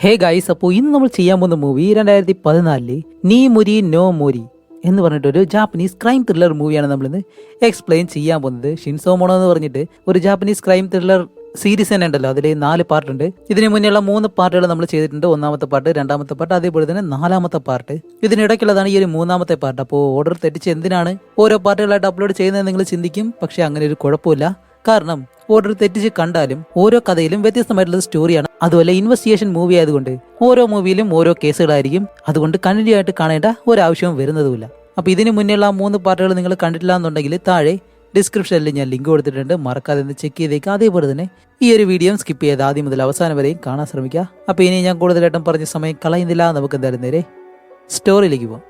Hey guys, അപ്പോൾ ഇന്ന് നമ്മൾ ചെയ്യാൻ പോകുന്ന മൂവി 2014 നീ മുരി നോ മോരി എന്ന് പറഞ്ഞിട്ടൊരു ജാപ്പനീസ് ക്രൈം ത്രില്ലർ മൂവിയാണ് നമ്മളിന്ന് എക്സ്പ്ലെയിൻ ചെയ്യാൻ പോകുന്നത്. ഷിൻസോ മോണോ എന്ന് പറഞ്ഞിട്ട് ഒരു ജാപ്പനീസ് ക്രൈം ത്രില്ലർ സീരീസ് തന്നെ ഉണ്ടല്ലോ, അതിൽ 4 പാർട്ടുണ്ട്. ഇതിന് മുന്നേയുള്ള 3 പാർട്ടുകൾ നമ്മൾ ചെയ്തിട്ടുണ്ട്. 1ാമത്തെ പാർട്ട്, 2ാമത്തെ പാർട്ട്, അതേപോലെ തന്നെ 4ാമത്തെ പാർട്ട്. ഇതിനിടയ്ക്കുള്ളതാണ് ഈ ഒരു 3ാമത്തെ പാർട്ട്. അപ്പോൾ ഓർഡർ തെറ്റിച്ച് എന്തിനാണ് ഓരോ പാർട്ടുകളായിട്ട് അപ്ലോഡ് ചെയ്യുന്നത് നിങ്ങൾ ചിന്തിക്കും. പക്ഷെ അങ്ങനെ ഒരു കുഴപ്പമില്ല. കാരണം ഓർഡർ തെറ്റിച്ച് കണ്ടാലും ഓരോ കഥയിലും വ്യത്യസ്തമായിട്ടുള്ള സ്റ്റോറിയാണ്. അതുപോലെ ഇൻവെസ്റ്റിഗേഷൻ മൂവി ആയതുകൊണ്ട് ഓരോ മൂവിയിലും ഓരോ കേസുകളായിരിക്കും. അതുകൊണ്ട് കണ്ടിന്യൂ ആയിട്ട് കാണേണ്ട ഒരാവശ്യവും വരുന്നതുമില്ല. അപ്പോൾ ഇതിന് മുന്നേയുള്ള 3 പാർട്ടുകൾ നിങ്ങൾ കണ്ടിട്ടില്ല എന്നുണ്ടെങ്കിൽ താഴെ ഡിസ്ക്രിപ്ഷനിൽ ഞാൻ ലിങ്ക് കൊടുത്തിട്ടുണ്ട്, മറക്കാതെ ഒന്ന് ചെക്ക് ചെയ്തേക്കുക. അതേപോലെ തന്നെ ഈ ഒരു വീഡിയോ സ്കിപ്പ് ചെയ്ത് ആദ്യം മുതൽ അവസാനം വരെയും കാണാൻ ശ്രമിക്കുക. അപ്പോൾ ഇനി ഞാൻ കൂടുതലായിട്ടും പറഞ്ഞ സമയം കളയുന്നില്ല, നമുക്ക് എന്തായാലും നേരെ സ്റ്റോറിയിലേക്ക് പോകാം.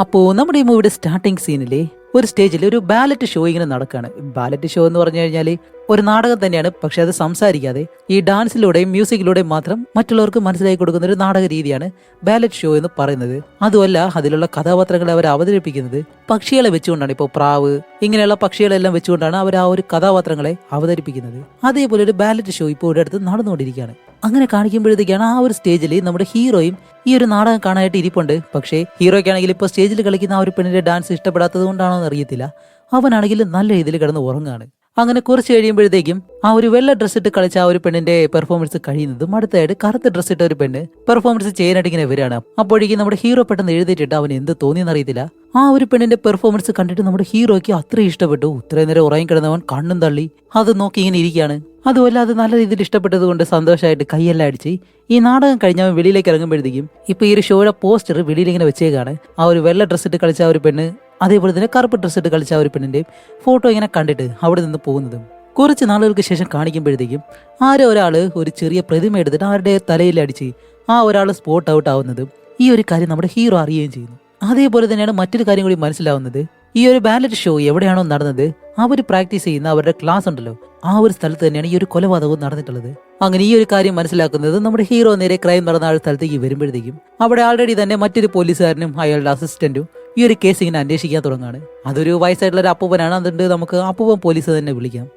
അപ്പോൾ നമ്മുടെ ഈ മൂവിയുടെ സ്റ്റാർട്ടിങ് സീനിലെ ഒരു സ്റ്റേജിൽ ഒരു ബാലറ്റ് ഷോ ഇങ്ങനെ നടക്കുകയാണ്. ബാലറ്റ് ഷോ എന്ന് പറഞ്ഞു കഴിഞ്ഞാൽ ഒരു നാടകം തന്നെയാണ്. പക്ഷെ അത് സംസാരിക്കാതെ ഈ ഡാൻസിലൂടെയും മ്യൂസിക്കിലൂടെയും മാത്രം മറ്റുള്ളവർക്ക് മനസ്സിലാക്കി കൊടുക്കുന്ന ഒരു നാടക രീതിയാണ് ബാലറ്റ് ഷോ എന്ന് പറയുന്നത്. അതുമല്ല, അതിലുള്ള കഥാപാത്രങ്ങളെ അവർ അവതരിപ്പിക്കുന്നത് പക്ഷികളെ വെച്ചുകൊണ്ടാണ്. ഇപ്പോൾ പ്രാവ് ഇങ്ങനെയുള്ള പക്ഷികളെല്ലാം വെച്ചുകൊണ്ടാണ് അവർ ആ ഒരു കഥാപാത്രങ്ങളെ അവതരിപ്പിക്കുന്നത്. അതേപോലെ ഒരു ബാലറ്റ് ഷോ ഇപ്പോൾ ഇവിടെ അടുത്ത് നടന്നുകൊണ്ടിരിക്കുകയാണ്. അങ്ങനെ കാണിക്കുമ്പോഴത്തേക്കാണ് ആ ഒരു സ്റ്റേജിൽ നമ്മുടെ ഹീറോയും ഈ ഒരു നാടകം കാണാനായിട്ട് ഇരിപ്പുണ്ട്. പക്ഷേ ഹീറോയ്ക്കാണെങ്കിൽ ഇപ്പോൾ സ്റ്റേജിൽ കളിക്കുന്ന ആ ഒരു പെണ്ണിന്റെ ഡാൻസ് ഇഷ്ടപ്പെടാത്തത് കൊണ്ടാണോ എന്ന് അറിയത്തില്ല. അവനാണെങ്കിൽ നല്ല രീതിയിൽ കിടന്ന് ഉറങ്ങാണ്. അങ്ങനെ കുറച്ച് കഴിയുമ്പോഴത്തേക്കും ആ ഒരു വെള്ള ഡ്രസ് ഇട്ട് കളിച്ച ആ ഒരു പെണ്ണിന്റെ പെർഫോമൻസ് കഴിയുന്നതും അടുത്തായിട്ട് കറുത്ത ഡ്രസ് ഇട്ട ഒരു പെണ്ണ് പെർഫോമൻസ് ചെയ്യാനായിട്ട് ഇങ്ങനെ വരികയാണ്. അപ്പോഴേക്കും നമ്മുടെ ഹീറോ പെട്ടെന്ന് എഴുതിയിട്ടിട്ട് അവൻ എന്ത് തോന്നിയെന്ന് അറിയത്തില്ല. ആ ഒരു പെണ്ണിന്റെ പെർഫോമൻസ് കണ്ടിട്ട് നമ്മുടെ ഹീറോയ്ക്ക് അത്രയും ഇഷ്ടപ്പെട്ടു. ഇത്രയും നേരം ഉറങ്ങി കിടന്നവൻ കണ്ണും തള്ളി അത് നോക്കി ഇങ്ങനെ ഇരിക്കുകയാണ്. അതുമല്ല, അത് നല്ല രീതിയിൽ ഇഷ്ടപ്പെട്ടത് കൊണ്ട് സന്തോഷമായിട്ട് കൈയെല്ലാം അടിച്ച് ഈ നാടകം കഴിഞ്ഞ് അവൻ വെളിയിലേക്ക് ഇറങ്ങുമ്പോഴത്തേക്കും ഇപ്പൊ ഈ ഒരു ഷോയുടെ പോസ്റ്റർ വെളിയിലിങ്ങനെ വെച്ചേക്കാണ്. ആ ഒരു വെള്ള ഡ്രസ് ഇട്ട് കളിച്ച ആ ഒരു പെണ്ണ്, അതേപോലെ തന്നെ കറുപ്പ് ഡ്രസ് ഇട്ട് കളിച്ച ആ ഒരു പെണ്ണിന്റെ ഫോട്ടോ ഇങ്ങനെ കണ്ടിട്ട് അവിടെ നിന്ന് പോകുന്നതും കുറച്ച് നാളുകൾക്ക് ശേഷം കാണിക്കുമ്പോഴത്തേക്കും ആരോ ഒരാള് ഒരു ചെറിയ പ്രതിമ എടുത്തിട്ട് ആരുടെ തലയിൽ അടിച്ച് ആ ഒരാൾ സ്പോട്ട് ഔട്ട് ആവുന്നതും ഈ ഒരു കാര്യം നമ്മുടെ ഹീറോ അറിയുകയും ചെയ്യുന്നു. അതേപോലെ തന്നെയാണ് മറ്റൊരു കാര്യം കൂടി മനസ്സിലാവുന്നത്. ഈ ഒരു ബാലറ്റ് ഷോ എവിടെയാണോ നടന്നത് അവർ പ്രാക്ടീസ് ചെയ്യുന്ന അവരുടെ ക്ലാസ് ഉണ്ടല്ലോ, ആ ഒരു സ്ഥലത്ത് തന്നെയാണ് ഈ ഒരു കൊലപാതകവും നടന്നിട്ടുള്ളത്. അങ്ങനെ ഈ ഒരു കാര്യം മനസ്സിലാക്കുന്നത് നമ്മുടെ ഹീറോ നേരെ ക്രൈം നടന്ന ആ സ്ഥലത്തേക്ക് വരുമ്പോഴത്തേക്കും അവിടെ ആൾറെഡി തന്നെ മറ്റൊരു പോലീസുകാരനും അയാളുടെ അസിസ്റ്റന്റും ഈ ഒരു കേസ് ഇങ്ങനെ അന്വേഷിക്കാൻ തുടങ്ങാണ്. അതൊരു വയസ്സായിട്ടുള്ള ഒരു അപ്പൂപ്പനാണ്. അതുകൊണ്ട് നമുക്ക് അപ്പൂപ്പൻ പോലീസ് തന്നെ വിളിക്കാം.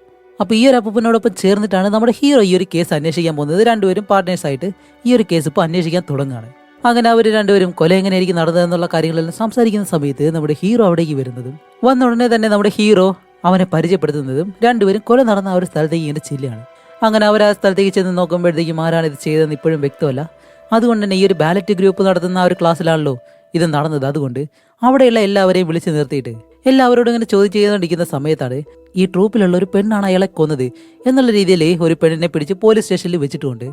അപ്പൊ ഈ ഒരു അപ്പൂപ്പനോടൊപ്പം ചേർന്നിട്ടാണ് നമ്മുടെ ഹീറോ ഈ ഒരു കേസ് അന്വേഷിക്കാൻ പോകുന്നത്. രണ്ടുപേരും പാർട്ട്നേഴ്സ് ആയിട്ട് ഈ ഒരു കേസ് ഇപ്പൊ അന്വേഷിക്കാൻ തുടങ്ങുകയാണ്. അങ്ങനെ അവർ രണ്ടുപേരും കൊല എങ്ങനെയായിരിക്കും നടന്നതെന്നുള്ള കാര്യങ്ങളെല്ലാം സംസാരിക്കുന്ന സമയത്ത് നമ്മുടെ ഹീറോ അവിടേക്ക് വരുന്നതും വന്ന ഉടനെ തന്നെ നമ്മുടെ ഹീറോ അവനെ പരിചയപ്പെടുത്തുന്നതും രണ്ടുപേരും കൊല നടന്ന ആ ഒരു സ്ഥലത്തേക്ക് ഇങ്ങനെ ചെല്ലുകയാണ്. അങ്ങനെ അവർ ആ സ്ഥലത്തേക്ക് ചെന്ന് നോക്കുമ്പോഴത്തേക്കും ആരാണ് ഇത് ചെയ്തതെന്ന് ഇപ്പോഴും വ്യക്തമല്ല. അതുകൊണ്ട് തന്നെ ഈ ഒരു ബാലറ്റ് ഗ്രൂപ്പ് നടത്തുന്ന ആ ഒരു ക്ലാസ്സിലാണല്ലോ ഇത് നടന്നത്. അതുകൊണ്ട് അവിടെയുള്ള എല്ലാവരെയും വിളിച്ചു നിർത്തിയിട്ട് എല്ലാവരോടും ഇങ്ങനെ ചോദ്യം ചെയ്തുകൊണ്ടിരിക്കുന്ന സമയത്താണ് ഈ ട്രൂപ്പിലുള്ള ഒരു പെണ്ണാണ് അയാളെ കൊന്നത് എന്നുള്ള രീതിയിൽ ഒരു പെണ്ണിനെ പിടിച്ച് പോലീസ് സ്റ്റേഷനിൽ വെച്ചിട്ടുണ്ട്.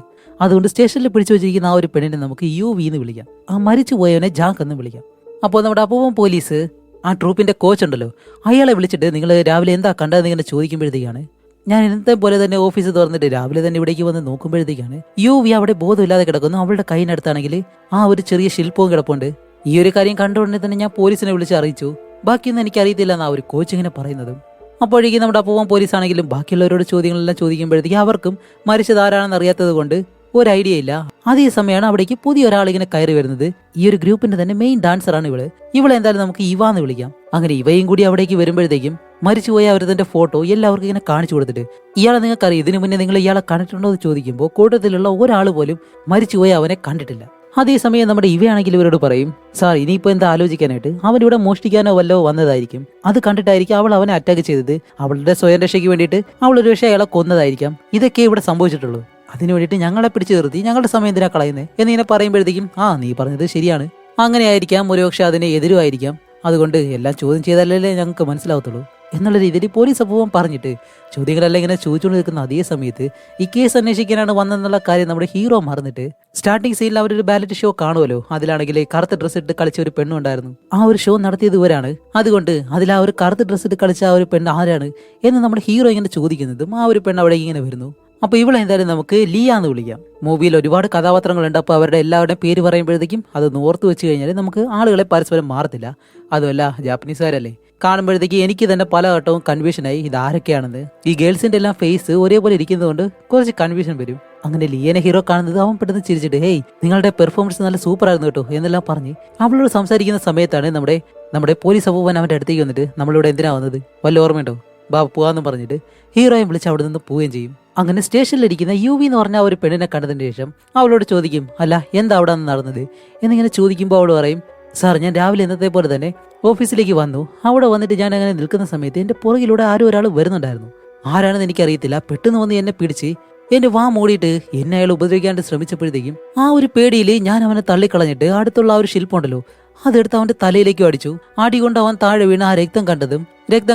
അതുകൊണ്ട് സ്റ്റേഷനിൽ പിടിച്ചു വെച്ചിരിക്കുന്ന ആ ഒരു പെണ്ണിനെ നമുക്ക് UV എന്ന് വിളിക്കാം. ആ മരിച്ചു പോയവനെ ജാക്ക് എന്ന് വിളിക്കാം. അപ്പോൾ നമ്മുടെ അപ്പൂപ്പൻ പോലീസ് ആ ട്രൂപ്പിന്റെ കോച്ച് ഉണ്ടല്ലോ, അയാളെ വിളിച്ചിട്ട് നിങ്ങൾ രാവിലെ എന്താ കണ്ടതെന്ന് ഇങ്ങനെ ചോദിക്കുമ്പോഴത്തേക്കാണ് ഞാൻ ഇന്നത്തെ പോലെ തന്നെ ഓഫീസ് തുറന്നിട്ട് രാവിലെ തന്നെ ഇവിടേക്ക് വന്ന് നോക്കുമ്പോഴത്തേക്കാണ് UV അവിടെ ബോധമില്ലാതെ കിടക്കുന്നു. അവളുടെ കൈയിനടുത്താണെങ്കിൽ ആ ഒരു ചെറിയ ശില്പവും കിടപ്പുണ്ട്. ഈ ഒരു കാര്യം കണ്ട ഉടനെ തന്നെ ഞാൻ പോലീസിനെ വിളിച്ച് അറിയിച്ചു. ബാക്കിയൊന്നും എനിക്ക് അറിയത്തില്ല എന്നാ ഒരു കോച്ച് ഇങ്ങനെ പറയുന്നതും. അപ്പോഴേക്കും നമ്മുടെ അപ്പൂപ്പൻ പോലീസ് ആണെങ്കിലും ബാക്കിയുള്ളവരോട് ചോദ്യങ്ങളെല്ലാം ചോദിക്കുമ്പോഴത്തേക്ക് അവർക്കും മരിച്ചത് ആരാണെന്ന് അറിയാത്തത് കൊണ്ട് ഒരു ഐഡിയ ഇല്ല. അതേ സമയമാണ് അവിടേക്ക് പുതിയ ഒരാൾ ഇങ്ങനെ കയറി വരുന്നത്. ഈ ഒരു ഗ്രൂപ്പിന്റെ തന്നെ മെയിൻ ഡാൻസറാണ് ഇവളെ എന്തായാലും നമുക്ക് ഇവ എന്ന് വിളിക്കാം. അങ്ങനെ ഇവയും കൂടി അവിടേക്ക് വരുമ്പോഴത്തേക്കും മരിച്ചുപോയ അവരുടെ ഫോട്ടോ എല്ലാവർക്കും ഇങ്ങനെ കാണിച്ചു കൊടുത്തിട്ട് ഇയാളെ നിങ്ങൾക്കറിയാം, ഇതിനു മുന്നേ നിങ്ങൾ ഇയാളെ കണ്ടിട്ടുണ്ടോ എന്ന് ചോദിക്കുമ്പോൾ കൂട്ടത്തിലുള്ള ഒരാൾ പോലും മരിച്ചുപോയ അവനെ കണ്ടിട്ടില്ല. അതേസമയം നമ്മുടെ ഇവയാണെങ്കിൽ ഇവരോട് പറയും, സാർ ഇനിയിപ്പോ എന്താ ആലോചിക്കാനായിട്ട്, അവൻ ഇവിടെ മോഷ്ടിക്കാനോ വല്ലോ വന്നതായിരിക്കും. അത് കണ്ടിട്ടായിരിക്കും അവൾ അവനെ അറ്റാക്ക് ചെയ്തത്. അവളുടെ സ്വയം രക്ഷയ്ക്ക് വേണ്ടിയിട്ട് അവൾ ഒരു പക്ഷേ അയാളെ കൊന്നതായിരിക്കാം. ഇതൊക്കെ ഇവിടെ സംഭവിച്ചിട്ടുള്ളൂ. അതിനു വേണ്ടിയിട്ട് ഞങ്ങളെ പിടിച്ചു നിർത്തി ഞങ്ങളുടെ സമയം എന്തിനാ കളയുന്നത് എന്നിങ്ങനെ പറയുമ്പോഴത്തേക്കും നീ പറഞ്ഞത് ശരിയാണ്, അങ്ങനെ ആയിരിക്കാം, ഒരുപക്ഷെ അതിന് എതിരുമായിരിക്കാം. അതുകൊണ്ട് എല്ലാം ചോദ്യം ചെയ്താലല്ലേ ഞങ്ങൾക്ക് മനസ്സിലാവത്തുള്ളൂ എന്നുള്ള രീതിയിൽ പോലീസ് അപ്പൂപ്പൻ പറഞ്ഞിട്ട് ചോദ്യങ്ങളെല്ലാം ഇങ്ങനെ ചോദിച്ചുകൊണ്ട് നിൽക്കുന്ന അതേ സമയത്ത് ഈ കേസ് അന്വേഷിക്കാനാണ് വന്നെന്നുള്ള കാര്യം നമ്മുടെ ഹീറോ മറന്നിട്ട് സ്റ്റാർട്ടിംഗ് സീനിൽ അവരൊരു ബാലറ്റ് ഷോ കാണുമല്ലോ, അതിലാണെങ്കിൽ കറുത്ത ഡ്രസ്സ് ഇട്ട് കളിച്ച ഒരു പെണ്ണുണ്ടായിരുന്നു. ആ ഒരു ഷോ നടത്തിയത് ഇവരാണ്. അതുകൊണ്ട് അതിൽ ആ ഒരു കറുത്ത ഡ്രസ്സ് ഇട്ട് കളിച്ച ആ ഒരു പെണ്ണ് ആരാണ് എന്ന് നമ്മുടെ ഹീറോ ഇങ്ങനെ ചോദിക്കുന്നതും ആ ഒരു പെണ്ണ് അവിടെ ഇങ്ങനെ വരുന്നു. അപ്പൊ ഇവിടെ എന്തായാലും നമുക്ക് ലിയ എന്ന് വിളിക്കാം. മൂവിയിൽ ഒരുപാട് കഥാപാത്രങ്ങളുണ്ട്. അപ്പോൾ അവരുടെ എല്ലാവരുടെയും പേര് പറയുമ്പോഴത്തേക്കും അത് ഓർത്ത് വെച്ച് കഴിഞ്ഞാൽ നമുക്ക് ആളുകളെ പരസ്പരം മാറത്തില്ല. അതുമല്ല, ജാപ്പനീസുകാരല്ലേ, കാണുമ്പോഴത്തേക്ക് എനിക്ക് തന്നെ പല ഘട്ടവും കൺഫ്യൂഷനായി ഇത് ആരൊക്കെയാണെന്ന്. ഈ ഗേൾസിന്റെ എല്ലാം ഫേസ് ഒരേപോലെ ഇരിക്കുന്നതുകൊണ്ട് കുറച്ച് കൺഫ്യൂഷൻ വരും. അങ്ങനെ ലിയനെ ഹീറോ കാണുന്നത് അവൻ പെട്ടെന്ന് ചിരിച്ചിട്ട് ഹേയ് നിങ്ങളുടെ പെർഫോമൻസ് നല്ല സൂപ്പർ ആയിരുന്നു കേട്ടോ എന്നെല്ലാം പറഞ്ഞ് അവളോട് സംസാരിക്കുന്ന സമയത്താണ് നമ്മുടെ പോലീസ് അപ്പൂപ്പൻ അവന്റെ അടുത്തേക്ക് വന്നിട്ട് നമ്മളിവിടെ എന്തിനാ വന്നത് വല്ല ഓർമ്മയുണ്ടോ, ബാ പോവാന്ന് പറഞ്ഞിട്ട് ഹീറോയും വിളിച്ച് അവിടെ നിന്ന് പോവുകയും ചെയ്യും. അങ്ങനെ സ്റ്റേഷനിലിരിക്കുന്ന യുവി എന്ന് പറഞ്ഞ ഒരു പെണ്ണിനെ കണ്ടതിന് ശേഷം അവളോട് ചോദിക്കും, അല്ല എന്താ അവിടെ നിന്ന് നടന്നത് എന്നിങ്ങനെ ചോദിക്കുമ്പോൾ അവൾ പറയും, സാർ ഞാൻ രാവിലെ എന്നത്തെ പോലെ തന്നെ ഓഫീസിലേക്ക് വന്നു. അവിടെ വന്നിട്ട് ഞാൻ അങ്ങനെ നിൽക്കുന്ന സമയത്ത് എൻ്റെ പുറകിലൂടെ ആരും ഒരാൾ വരുന്നുണ്ടായിരുന്നു. ആരാണെന്ന് എനിക്കറിയത്തില്ല. പെട്ടെന്ന് വന്ന് എന്നെ പിടിച്ച് എന്റെ വാ മൂടിയിട്ട് എന്നെ അയാൾ ഉപദ്രവിക്കാണ്ട് ശ്രമിച്ചപ്പോഴത്തേക്കും ആ ഒരു പേടിയിൽ ഞാൻ അവനെ തള്ളിക്കളഞ്ഞിട്ട് അടുത്തുള്ള ആ ഒരു ശില്പമുണ്ടല്ലോ അതെടുത്ത് അവന്റെ തലയിലേക്കും അടിച്ചു. അടികൊണ്ട് അവൻ താഴെ വീണ് ആ രക്തം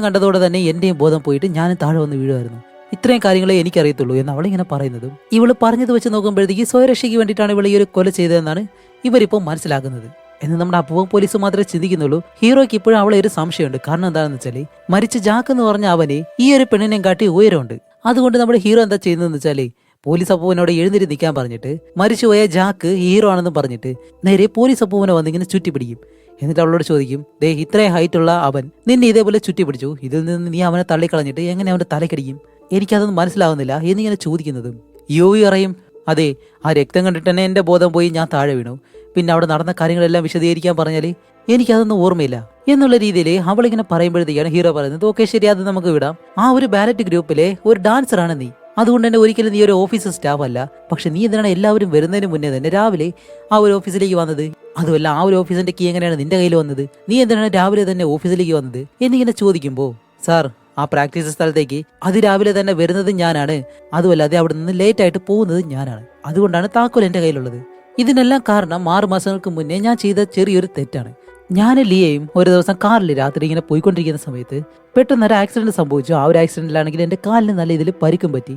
കണ്ടതോടെ തന്നെ എന്റെയും ബോധം പോയിട്ട് ഞാനും താഴെ വന്ന് വീഴുമായിരുന്നു. ഇത്രയും കാര്യങ്ങളെ എനിക്കറിയത്തുള്ളൂ എന്ന് അവളിങ്ങനെ പറയുന്നതും ഇവള് പറഞ്ഞത് വെച്ച് നോക്കുമ്പോഴത്തേക്ക് സ്വയരക്ഷയ്ക്ക് വേണ്ടിയിട്ടാണ് ഇവൾ ഈ ഒരു കൊല ചെയ്തതെന്നാണ് ഇവരിപ്പോൾ മനസ്സിലാക്കുന്നത്. എന്ന് നമ്മുടെ അപ്പുവം പോലീസ് മാത്രമേ ചിന്തിക്കുന്നുള്ളൂ. ഹീറോയ്ക്ക് ഇപ്പോഴും അവളെ ഒരു സംശയമുണ്ട്. കാരണം എന്താണെന്ന് വെച്ചാൽ മരിച്ച ജാക്ക് എന്ന് പറഞ്ഞ അവന് ഈ ഒരു പെണ്ണിനെയും കാട്ടി ഉയരമുണ്ട്. അതുകൊണ്ട് നമ്മുടെ ഹീറോ എന്താ ചെയ്യുന്നതെന്ന് വെച്ചാല് പോലീസ് അപ്പൂവനോട് എഴുന്നേറ്റ് നിൽക്കാൻ പറഞ്ഞിട്ട് മരിച്ചുപോയ ജാക്ക് ഹീറോ ആണെന്ന് പറഞ്ഞിട്ട് നേരെ പോലീസ് അപ്പൂവനെ വന്നിങ്ങനെ ചുറ്റി പിടിക്കും. എന്നിട്ട് അവളോട് ചോദിക്കും, ദേ ഇത്രയും ഹൈറ്റുള്ള അവൻ നിന്നെ ഇതേപോലെ ചുറ്റി പിടിച്ചു, ഇതിൽ നിന്ന് നീ അവനെ തള്ളിക്കളഞ്ഞിട്ട് എങ്ങനെ അവന്റെ തലക്കടിക്കും? എനിക്കതൊന്നും മനസ്സിലാവുന്നില്ല എന്നിങ്ങനെ ചോദിക്കുന്നതും യോവി പറയും, അതെ ആ രക്തം കണ്ടിട്ട് തന്നെ എന്റെ ബോധം പോയി, ഞാൻ താഴെ വീണു. പിന്നെ അവിടെ നടന്ന കാര്യങ്ങളെല്ലാം വിശദീകരിക്കാൻ പറഞ്ഞാൽ എനിക്കതൊന്നും ഓർമ്മയില്ല എന്നുള്ള രീതിയിൽ അവളിങ്ങനെ പറയുമ്പോഴത്തേക്കാണ് ഹീറോ പറയുന്നത്, ഓക്കെ ശരി അത് നമുക്ക് വിടാം. ആ ഒരു ബാലറ്റ് ഗ്രൂപ്പിലെ ഒരു ഡാൻസറാണ് നീ, അതുകൊണ്ട് തന്നെ ഒരിക്കലും നീ ഒരു ഓഫീസ് സ്റ്റാഫ് അല്ല. പക്ഷെ നീ എന്തിനാണ് എല്ലാവരും വരുന്നതിന് മുന്നേ തന്നെ രാവിലെ ആ ഒരു ഓഫീസിലേക്ക് വന്നത്? അതുമല്ല ആ ഒരു ഓഫീസിന്റെ കീ എങ്ങനെയാണ് നിന്റെ കയ്യിൽ വന്നത്? നീ എന്തിനാണ് രാവിലെ തന്നെ ഓഫീസിലേക്ക് വന്നത് എന്നിങ്ങനെ ചോദിക്കുമ്പോൾ, സാർ ആ പ്രാക്ടീസ് സ്ഥലത്തേക്ക് അതിരാവിലെ തന്നെ വരുന്നത് ഞാനാണ്, അതുമല്ലാതെ അവിടെ നിന്ന് ലേറ്റ് ആയിട്ട് പോകുന്നത് ഞാനാണ്. അതുകൊണ്ടാണ് താക്കോൽ എന്റെ കയ്യിലുള്ളത്. ഇതിനെല്ലാം കാരണം 6 മാസങ്ങൾക്ക് മുന്നേ ഞാൻ ചെയ്ത ചെറിയൊരു തെറ്റാണ്. ഞാനും ലിയയും ഒരു ദിവസം കാറിൽ രാത്രി ഇങ്ങനെ പോയിക്കൊണ്ടിരിക്കുന്ന സമയത്ത് പെട്ടെന്ന് ഒരു ആക്സിഡന്റ് സംഭവിച്ചു. ആ ഒരു ആക്സിഡന്റിലാണെങ്കിൽ എൻ്റെ കാലിന് നല്ല ഇതിൽ പരിക്കും പറ്റി.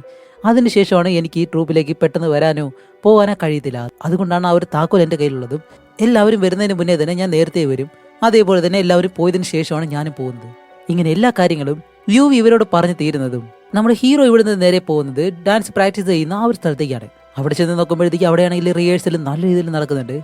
അതിനുശേഷമാണ് എനിക്ക് ഈ ട്രൂപ്പിലേക്ക് പെട്ടെന്ന് വരാനോ പോകാനോ കഴിയത്തില്ല. അതുകൊണ്ടാണ് ആ ഒരു താക്കോൽ എൻ്റെ കയ്യിലുള്ളതും. എല്ലാവരും വരുന്നതിന് മുന്നേ തന്നെ ഞാൻ നേരത്തെ വരും, അതേപോലെ തന്നെ എല്ലാവരും പോയതിനു ശേഷമാണ് ഞാനും പോകുന്നത്. ഇങ്ങനെ എല്ലാ കാര്യങ്ങളും യുവി ഇവരോട് പറഞ്ഞു തീരുന്നതും നമ്മുടെ ഹീറോ ഇവിടുന്ന് നേരെ പോകുന്നത് ഡാൻസ് പ്രാക്ടീസ് ചെയ്യുന്ന ആ ഒരു സ്ഥലത്തേക്കാണ്. അവിടെ ചെന്ന് നോക്കുമ്പോഴത്തേക്ക് അവിടെയാണെങ്കിൽ റിഹേഴ്സൽ നല്ല രീതിയിൽ നടക്കുന്നുണ്ട്.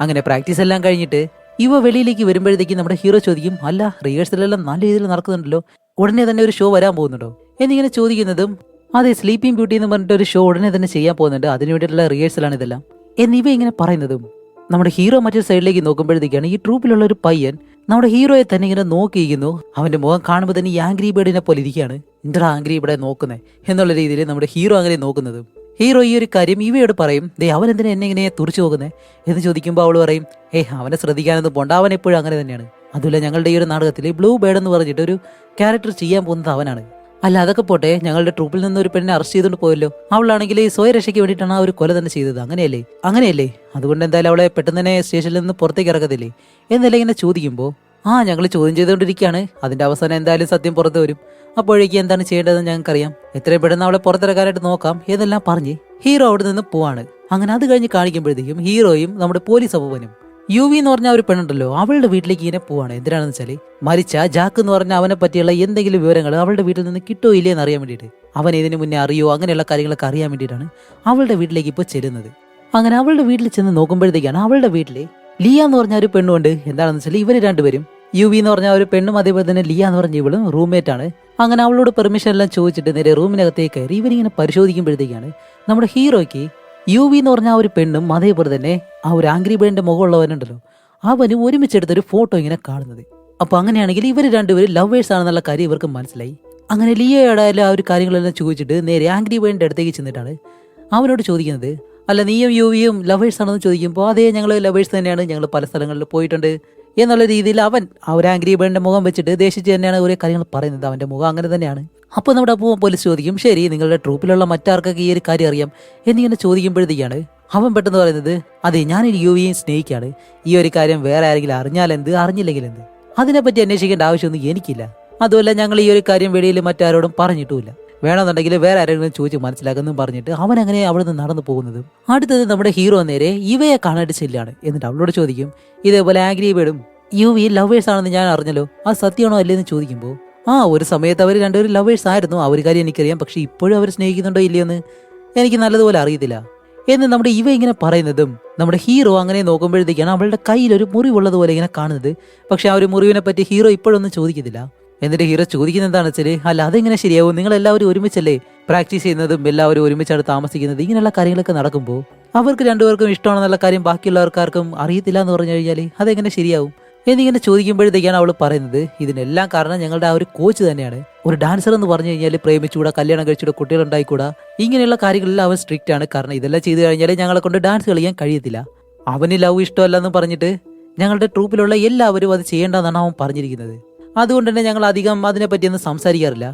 അങ്ങനെ പ്രാക്ടീസ് എല്ലാം കഴിഞ്ഞിട്ട് ഇവ വെളിയിലേക്ക് വരുമ്പോഴത്തേക്ക് നമ്മുടെ ഹീറോ ചോദിക്കും, അല്ല റിഹേഴ്സലെല്ലാം നല്ല രീതിയിൽ നടക്കുന്നുണ്ടല്ലോ, ഉടനെ തന്നെ ഒരു ഷോ വരാൻ പോകുന്നുണ്ടോ എന്നിങ്ങനെ ചോദിക്കുന്നതും, അതെ സ്ലീപ്പിംഗ് ബ്യൂട്ടി എന്ന് പറഞ്ഞിട്ട് ഒരു ഷോ ഉടനെ തന്നെ ചെയ്യാൻ പോകുന്നുണ്ട്, അതിനു വേണ്ടിയിട്ടുള്ള റിഹേഴ്സലാണ് ഇതെല്ലാം എന്നിവ ഇങ്ങനെ പറയുന്നതും നമ്മുടെ ഹീറോ മറ്റൊരു സൈഡിലേക്ക് നോക്കുമ്പോഴത്തേക്കാണ് ഈ ട്രൂപ്പിലുള്ള ഒരു പയ്യൻ നമ്മുടെ ഹീറോയെ തന്നെ ഇങ്ങനെ നോക്കിയിരിക്കുന്നു. അവന്റെ മുഖം കാണുമ്പോൾ തന്നെ ഈ ആംഗ്രി ബേർഡിനെ പോലെ ഇരിക്കുകയാണ്. എന്താ ആംഗ്രി ഇവിടെ നോക്കുന്നത് എന്നുള്ള രീതിയിൽ നമ്മുടെ ഹീറോ അങ്ങനെ നോക്കുന്നതും ഹീറോ ഈ ഒരു കാര്യം ഇവയോട് പറയും, ദേ അവൻ എന്തിനാ എന്നെ ഇങ്ങനെ തുറച്ചു നോക്കുന്നത് എന്ന് ചോദിക്കുമ്പോൾ അവൾ പറയും, അവനെ ശ്രദ്ധിക്കാനൊന്നും പോണ്ട, അവൻ എപ്പോഴും അങ്ങനെ തന്നെയാണ്. അതുപോലെ ഞങ്ങളുടെ ഈ ഒരു നാടകത്തിൽ ബ്ലൂ ബേർഡ് എന്ന് പറഞ്ഞിട്ട് ഒരു ക്യാരക്ടർ ചെയ്യാൻ പോകുന്നത് അവനാണ്. അല്ല അതൊക്കെ പോട്ടെ, ഞങ്ങളുടെ ട്രൂപ്പിൽ നിന്ന് ഒരു പെണ്ണിനെ അറസ്റ്റ് ചെയ്തുകൊണ്ട് പോയല്ലോ, അവളാണെങ്കിൽ സ്വയരക്ഷയ്ക്ക് വേണ്ടിയിട്ടാണ് ആ ഒരു കൊല തന്നെ ചെയ്തത്, അങ്ങനെയല്ലേ? അതുകൊണ്ട് എന്തായാലും അവളെ പെട്ടെന്ന് തന്നെ സ്റ്റേഷനിൽ നിന്ന് പുറത്തേക്ക് ഇറക്കത്തില്ലേ എന്നെല്ലാം ഇങ്ങനെ ചോദിക്കുമ്പോൾ, ഞങ്ങൾ ചോദ്യം ചെയ്തുകൊണ്ടിരിക്കുകയാണ്, അതിന്റെ അവസാനം എന്തായാലും സത്യം പുറത്ത് വരും, അപ്പോഴേക്ക് എന്താണ് ചെയ്യേണ്ടതെന്ന് ഞങ്ങൾക്കറിയാം, എത്രയും പെട്ടെന്ന് അവളെ പുറത്തിറക്കാനായിട്ട് നോക്കാം എന്നെല്ലാം പറഞ്ഞ് ഹീറോ അവിടെ നിന്ന് പോവാണ്. അങ്ങനെ അത് കഴിഞ്ഞ് കാണിക്കുമ്പോഴത്തേക്കും ഹീറോയും നമ്മുടെ പോലീസ് അപ്പൂപ്പനും യുവി എന്ന് പറഞ്ഞ ഒരു പെണ്ണുണ്ടല്ലോ അവളുടെ വീട്ടിലേക്ക് ഇങ്ങനെ പോവാണ്. എന്തിനാണെന്ന് വെച്ചാൽ മരിച്ച ജാക്ക് എന്ന് പറഞ്ഞ അവനെ പറ്റിയുള്ള എന്തെങ്കിലും വിവരങ്ങൾ അവളുടെ വീട്ടിൽ നിന്ന് കിട്ടോ ഇല്ലേ എന്ന് അറിയാൻ വേണ്ടിയിട്ട്, അവൻ ഇതിന് മുന്നേ അറിയോ അങ്ങനെയുള്ള കാര്യങ്ങളൊക്കെ അറിയാൻ വേണ്ടിയിട്ടാണ് അവളുടെ വീട്ടിലേക്ക് ഇപ്പോൾ ചെല്ലുന്നത്. അങ്ങനെ അവളുടെ വീട്ടിൽ ചെന്ന് നോക്കുമ്പോഴത്തേക്കാണ് അവളുടെ വീട്ടിലെ ലിയ എന്ന് പറഞ്ഞ ഒരു പെണ്ണുണ്ട്. എന്താണെന്ന് വെച്ചാൽ ഇവര് രണ്ടുപേരും യുവി എന്ന് പറഞ്ഞ ഒരു പെണ്ണും അതേപോലെ തന്നെ ലിയ എന്ന് പറഞ്ഞ ഇവളും റൂംമേറ്റ് ആണ്. അങ്ങനെ അവളോട് പെർമിഷൻ എല്ലാം ചോദിച്ചിട്ട് നേരെ റൂമിനകത്തേക്ക് കയറി ഇവരിങ്ങനെ പരിശോധിക്കുമ്പോഴത്തേക്കാണ് നമ്മുടെ ഹീറോയ്ക്ക് യുവി എന്ന് പറഞ്ഞ ആ ഒരു പെണ്ണും അതേപോലെ തന്നെ ആ ഒരു ആംഗ്രി ബേർഡിന്റെ മുഖമുള്ളവനുണ്ടല്ലോ അവന് ഒരുമിച്ചെടുത്തൊരു ഫോട്ടോ ഇങ്ങനെ കാണുന്നത്. അപ്പൊ അങ്ങനെയാണെങ്കിൽ ഇവർ രണ്ടുപേരും ലവേഴ്സ് ആണെന്നുള്ള കാര്യം ഇവർക്ക് മനസ്സിലായി. അങ്ങനെ ലിയയുടെ ആ ഒരു കാര്യങ്ങളെല്ലാം ചോദിച്ചിട്ട് നേരെ ആംഗ്രി ബേർഡിന്റെ അടുത്തേക്ക് ചെന്നിട്ടാണ് അവനോട് ചോദിക്കുന്നത്, അല്ല നീയും യുവിയും ലവേഴ്സ് ആണെന്ന് ചോദിക്കുമ്പോൾ അതേ ഞങ്ങൾ ലവേഴ്സ് തന്നെയാണ്, ഞങ്ങൾ പല സ്ഥലങ്ങളിൽ പോയിട്ടുണ്ട് എന്നുള്ള രീതിയിൽ അവൻ ആ ഒരു ആംഗ്രി ബേർഡിന്റെ മുഖം വെച്ചിട്ട് ദേഷിച്ച് തന്നെയാണ് ഓരോ കാര്യങ്ങൾ പറയുന്നത്. അവന്റെ മുഖം അങ്ങനെ തന്നെയാണ്. അപ്പോൾ നമ്മുടെ അപ്പൂവൻ പോലീസ് ചോദിക്കും, ശരി നിങ്ങളുടെ ട്രൂപ്പിലുള്ള മറ്റാർക്കൊക്കെ ഈ ഒരു കാര്യം അറിയാം എന്നിങ്ങനെ ചോദിക്കുമ്പോഴത്തേക്കാണ് അവൻ പെട്ടെന്ന് പറയുന്നത്, അതെ ഞാൻ യുവിയെയും സ്നേഹിക്കാണ്, ഈ ഒരു കാര്യം വേറെ ആരെങ്കിലും അറിഞ്ഞാലെന്ത് അറിഞ്ഞില്ലെങ്കിൽ എന്ത്, അതിനെപ്പറ്റി അന്വേഷിക്കേണ്ട ആവശ്യമൊന്നും എനിക്കില്ല, അതുമല്ല ഞങ്ങൾ ഈ ഒരു കാര്യം വെളിയിൽ മറ്റാരോടും പറഞ്ഞിട്ടുമില്ല, വേണമെന്നുണ്ടെങ്കിൽ വേറെ ആരെങ്കിലും ചോദിച്ച് മനസ്സിലാക്കുന്നു പറഞ്ഞിട്ട് അവൻ അങ്ങനെ അവിടെ നിന്ന് നടന്നു പോകുന്നതും അടുത്തത് നമ്മുടെ ഹീറോ നേരെ ഇവയെ കാണാനായിട്ട് ചെല്ലാണ്. എന്നിട്ട് അവളോട് ചോദിക്കും, ഇതേപോലെ ആംഗ്രി ബേർഡും യുവി ലവേഴ്സ് ആണെന്ന് ഞാൻ അറിഞ്ഞല്ലോ, അത് സത്യമാണോ അല്ലേന്ന് ചോദിക്കുമ്പോൾ ഒരു സമയത്ത് അവർ രണ്ടുപേരും ലവേഴ്സ് ആയിരുന്നു, ആ ഒരു കാര്യം എനിക്കറിയാം, പക്ഷെ ഇപ്പോഴും അവർ സ്നേഹിക്കുന്നുണ്ടോ ഇല്ലയെന്ന് എനിക്ക് നല്ലതുപോലെ അറിയത്തില്ല എന്ന് നമ്മുടെ ഇവ ഇങ്ങനെ പറയുന്നതും നമ്മുടെ ഹീറോ അങ്ങനെ നോക്കുമ്പോഴത്തേക്കാണ് അവളുടെ കയ്യിലൊരു മുറിവുള്ളതുപോലെ ഇങ്ങനെ കാണുന്നത്. പക്ഷെ ആ ഒരു മുറിവിനെ പറ്റി ഹീറോ ഇപ്പോഴൊന്നും ചോദിക്കുന്നില്ല. എന്നിട്ട് ഹീറോ ചോദിക്കുന്നത് എന്താണെന്ന് വെച്ചാൽ, അല്ല അതെങ്ങനെ ശരിയാവും, നിങ്ങൾ എല്ലാവരും ഒരുമിച്ചല്ലേ പ്രാക്ടീസ് ചെയ്യുന്നതും എല്ലാവരും ഒരുമിച്ചാണ് താമസിക്കുന്നത്, ഇങ്ങനെയുള്ള കാര്യങ്ങളൊക്കെ നടക്കുമ്പോൾ അവർക്ക് രണ്ടുപേർക്കും ഇഷ്ടമാണെന്നുള്ള കാര്യം ബാക്കിയുള്ളവർക്കാർക്കും അറിയത്തില്ല എന്ന് പറഞ്ഞു കഴിഞ്ഞാൽ അതെങ്ങനെ ശരിയാവും എന്നിങ്ങനെ ചോദിക്കുമ്പോഴത്തേക്കാണ് അവൾ പറയുന്നത് ഇതിനെല്ലാം കാരണം ഞങ്ങളുടെ ആ ഒരു കോച്ച് തന്നെയാണ്. ഒരു ഡാൻസർ എന്ന് പറഞ്ഞു കഴിഞ്ഞാൽ പ്രേമിച്ചുകൂടാ, കല്യാണം കഴിച്ചുകൂടാ, കുട്ടികളുണ്ടായിക്കൂടാ, ഇങ്ങനെയുള്ള കാര്യങ്ങളെല്ലാം അവൻ സ്ട്രിക്റ്റ് ആണ്. കാരണം ഇതെല്ലാം ചെയ്തു കഴിഞ്ഞാൽ ഞങ്ങളെ കൊണ്ട് ഡാൻസ് കളിക്കാൻ കഴിയത്തില്ല. അവന് ലവ് ഇഷ്ടമല്ലെന്ന് പറഞ്ഞിട്ട് ഞങ്ങളുടെ ട്രൂപ്പിലുള്ള എല്ലാവരും അത് ചെയ്യേണ്ടതെന്നാണ് അവൻ പറഞ്ഞിരിക്കുന്നത്. അതുകൊണ്ട് തന്നെ ഞങ്ങൾ അധികം അതിനെപ്പറ്റിയൊന്നും സംസാരിക്കാറില്ല.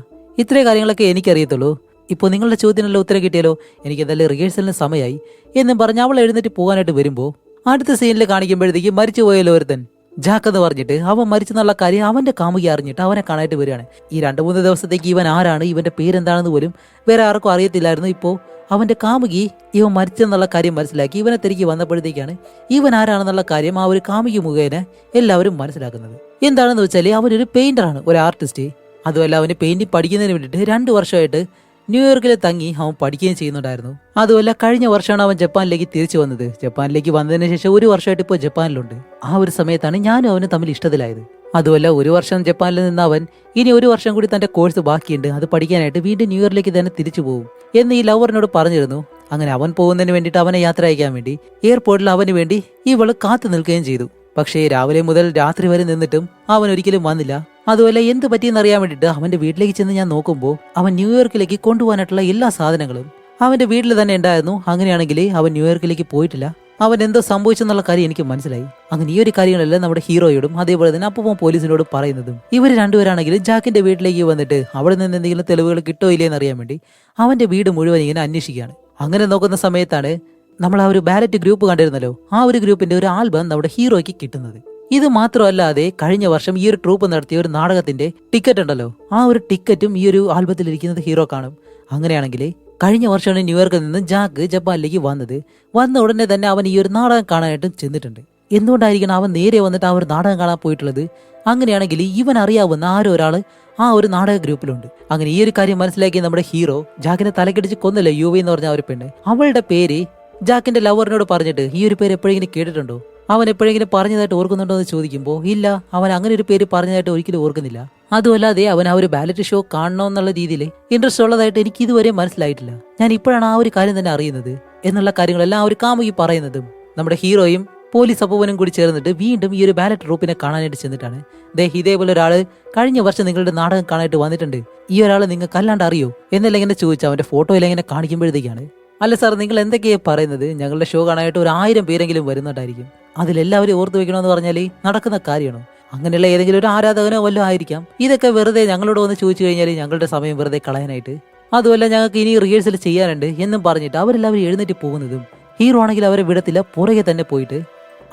ഇത്രയും കാര്യങ്ങളൊക്കെ എനിക്കറിയത്തുള്ളൂ. ഇപ്പോൾ നിങ്ങളുടെ ചോദ്യത്തിനുള്ള ഉത്തരം കിട്ടിയാലോ, എനിക്ക് എന്തായാലും റിഹേഴ്സലിന് സമയമായി എന്നും പറഞ്ഞ് അവൾ എഴുന്നേറ്റ് പോകാനായിട്ട് വരുമ്പോൾ അടുത്ത സീനിൽ കാണിക്കുമ്പോഴത്തേക്ക് മരിച്ചുപോയല്ലോ ഒരുത്തൻ ജാക്ക് എന്ന് പറഞ്ഞിട്ട്. അവൻ മരിച്ചെന്നുള്ള കാര്യം അവന്റെ കാമുകി അറിഞ്ഞിട്ട് അവനെ കാണാനായിട്ട് വരികയാണ്. ഈ 2-3 ദിവസത്തേക്ക് ഇവൻ ആരാണ്, ഇവന്റെ പേരെന്താണെന്ന് പോലും വേറെ ആർക്കും അറിയത്തില്ലായിരുന്നു. ഇപ്പോൾ അവന്റെ കാമുകി ഇവൻ മരിച്ചെന്നുള്ള കാര്യം മനസ്സിലാക്കി ഇവനെ തിരികെ വന്നപ്പോഴത്തേക്കാണ് ഇവൻ ആരാണെന്നുള്ള കാര്യം ആ ഒരു കാമുകി മുഖേന എല്ലാവരും മനസ്സിലാക്കുന്നത്. എന്താണെന്ന് വെച്ചാൽ അവനൊരു പെയിന്ററാണ്, ഒരു ആർട്ടിസ്റ്റ്. അതുമല്ല അവന് പെയിന്റിങ് പഠിക്കുന്നതിന് വേണ്ടിയിട്ട് 2 വർഷമായിട്ട് ന്യൂയോർക്കിൽ തങ്ങി അവൻ പഠിക്കുകയും ചെയ്യുന്നുണ്ടായിരുന്നു. അതുമല്ല കഴിഞ്ഞ വർഷമാണ് അവൻ ജപ്പാനിലേക്ക് തിരിച്ചു വന്നത്. ജപ്പാനിലേക്ക് വന്നതിന് ശേഷം 1 വർഷമായിട്ട് ഇപ്പോൾ ജപ്പാനിലുണ്ട്. ആ ഒരു സമയത്താണ് ഞാനും അവനും തമ്മിൽ ഇഷ്ടത്തിലായത്. അതുമല്ല 1 വർഷം ജപ്പാനിൽ നിന്ന് അവൻ ഇനി 1 വർഷം കൂടി തന്റെ കോഴ്സ് ബാക്കിയുണ്ട്, അത് പഠിക്കാനായിട്ട് വീണ്ടും ന്യൂയോർക്കിലേക്ക് തന്നെ തിരിച്ചു പോകും എന്ന് ഈ ലവറിനോട് പറഞ്ഞിരുന്നു. അങ്ങനെ അവൻ പോകുന്നതിന് വേണ്ടിയിട്ട് അവനെ യാത്ര അയക്കാൻ വേണ്ടി എയർപോർട്ടിൽ അവന് വേണ്ടി ഇവള് കാത്തു നിൽക്കുകയും ചെയ്തു. പക്ഷേ രാവിലെ മുതൽ രാത്രി വരെ നിന്നിട്ടും അവൻ ഒരിക്കലും വന്നില്ല. അതുപോലെ എന്ത് പറ്റിയെന്ന് അറിയാൻ വേണ്ടിയിട്ട് അവന്റെ വീട്ടിലേക്ക് ചെന്ന് ഞാൻ നോക്കുമ്പോൾ അവൻ ന്യൂയോർക്കിലേക്ക് കൊണ്ടുപോകാനായിട്ടുള്ള എല്ലാ സാധനങ്ങളും അവന്റെ വീട്ടിൽ തന്നെ ഉണ്ടായിരുന്നു. അങ്ങനെയാണെങ്കിൽ അവൻ ന്യൂയോർക്കിലേക്ക് പോയിട്ടില്ല. അവൻ എന്തോ സംഭവിച്ചെന്നുള്ള കാര്യം എനിക്ക് മനസ്സിലായി. അങ്ങനെ ഈ ഒരു കാര്യങ്ങളെല്ലാം നമ്മുടെ ഹീറോയോടും അതേപോലെ തന്നെ അപ്പം പോലീസിനോടും പറയുന്നതും ഇവർ രണ്ടുപേരാണെങ്കിൽ ജാക്കിന്റെ വീട്ടിലേക്ക് വന്നിട്ട് അവിടെ നിന്ന് എന്തെങ്കിലും തെളിവുകൾ കിട്ടോ ഇല്ലേന്ന് അറിയാൻ വേണ്ടി അവന്റെ വീട് മുഴുവൻ ഇങ്ങനെ അന്വേഷിക്കുകയാണ്. അങ്ങനെ നോക്കുന്ന സമയത്താണ് നമ്മൾ ആ ഒരു ബാലറ്റ് ഗ്രൂപ്പ് കണ്ടിരുന്നല്ലോ, ആ ഒരു ഗ്രൂപ്പിന്റെ ഒരു ആൽബം നമ്മുടെ ഹീറോയ്ക്ക് കിട്ടുന്നത്. ഇത് മാത്രമല്ലാതെ കഴിഞ്ഞ വർഷം ഈ ഒരു ട്രൂപ്പ് നടത്തിയ ഒരു നാടകത്തിന്റെ ടിക്കറ്റ് ഉണ്ടല്ലോ, ആ ഒരു ടിക്കറ്റും ഈ ഒരു ആൽബത്തിൽ ഇരിക്കുന്നത് ഹീറോ കാണും. അങ്ങനെയാണെങ്കിൽ കഴിഞ്ഞ വർഷമാണ് ന്യൂയോർക്കിൽ നിന്ന് ജാക്ക് ജപ്പാനിലേക്ക് വന്നത്. വന്ന ഉടനെ തന്നെ അവൻ ഈ ഒരു നാടകം കാണാനായിട്ട് ചെന്നിട്ടുണ്ട്. എന്തുകൊണ്ടായിരിക്കണം അവൻ നേരെ വന്നിട്ട് ആ ഒരു നാടകം കാണാൻ പോയിട്ടുള്ളത്? അങ്ങനെയാണെങ്കിൽ ഇവൻ അറിയാവുന്ന ആരോ ഒരാള് ആ ഒരു നാടക ഗ്രൂപ്പിലുണ്ട്. അങ്ങനെ ഈ ഒരു കാര്യം മനസ്സിലാക്കി നമ്മുടെ ഹീറോ ജാക്കിനെ തലക്കടിച്ച് കൊന്നല്ലോ യുവി എന്ന് പറഞ്ഞ ആ ഒരു പെണ്ണ്. അവളുടെ പേര് ജാക്കിന്റെ ലവറിനോട് പറഞ്ഞിട്ട് ഈ ഒരു പേര് എപ്പോഴെങ്കിലും കേട്ടിട്ടുണ്ടോ, അവൻ എപ്പോഴെങ്കിലും പറഞ്ഞതായിട്ട് ഓർക്കുന്നുണ്ടോ എന്ന് ചോദിക്കുമ്പോൾ ഇല്ല, അവൻ അങ്ങനെ ഒരു പേര് പറഞ്ഞതായിട്ട് ഒരിക്കലും ഓർക്കുന്നില്ല. അതുമല്ലാതെ അവൻ ആ ഒരു ബാലറ്റ് ഷോ കാണണമെന്നുള്ള രീതിയിൽ ഇൻട്രസ്റ്റ് ഉള്ളതായിട്ട് എനിക്ക് ഇതുവരെ മനസ്സിലായിട്ടില്ല. ഞാൻ ഇപ്പോഴാണ് ആ ഒരു കാര്യം തന്നെ അറിയുന്നത് എന്നുള്ള കാര്യങ്ങളെല്ലാം ആ ഒരു കാമുകി പറയുന്നതും നമ്മുടെ ഹീറോയും പോലീസ് അപ്പൂവനും കൂടി ചേർന്നിട്ട് വീണ്ടും ഈ ഒരു ബാലറ്റ് ട്രൂപ്പിനെ കാണാനായിട്ട് ചെന്നിട്ടാണ്. ഇതേപോലെ ഒരാള് കഴിഞ്ഞ വർഷം നിങ്ങളുടെ നാടകം കാണാനായിട്ട് വന്നിട്ടുണ്ട്, ഈ ഒരാളെ നിങ്ങൾക്ക് അല്ലാണ്ട് അറിയോ എന്നല്ല ഇങ്ങനെ ചോദിച്ചാൽ അവന്റെ ഫോട്ടോയിൽ ഇങ്ങനെ കാണിക്കുമ്പോഴത്തേക്കാണ് അല്ല സാർ നിങ്ങൾ എന്തൊക്കെയാ പറയുന്നത്, ഞങ്ങളുടെ ഷോ കാണാനായിട്ട് ഒരു 1000 പേരെങ്കിലും വരുന്നുണ്ടായിരിക്കും, അതിലെല്ലാവരും ഓർത്തു വെക്കണമെന്ന് പറഞ്ഞാൽ നടക്കുന്ന കാര്യമാണോ? അങ്ങനെയുള്ള ഏതെങ്കിലും ഒരു ആരാധകനോ വല്ലതും ആയിരിക്കാം. ഇതൊക്കെ വെറുതെ ഞങ്ങളോട് വന്ന് ചോദിച്ചു കഴിഞ്ഞാൽ ഞങ്ങളുടെ സമയം വെറുതെ കളയാനായിട്ട്, അതുമല്ല ഞങ്ങൾക്ക് ഇനി റിഹേഴ്സൽ ചെയ്യാനുണ്ട് എന്നും പറഞ്ഞിട്ട് അവരെല്ലാവരും എഴുന്നേറ്റ് പോകുന്നതും ഹീറോ ആണെങ്കിൽ അവരെ വിടത്തില്ല, പുറകെ തന്നെ പോയിട്ട്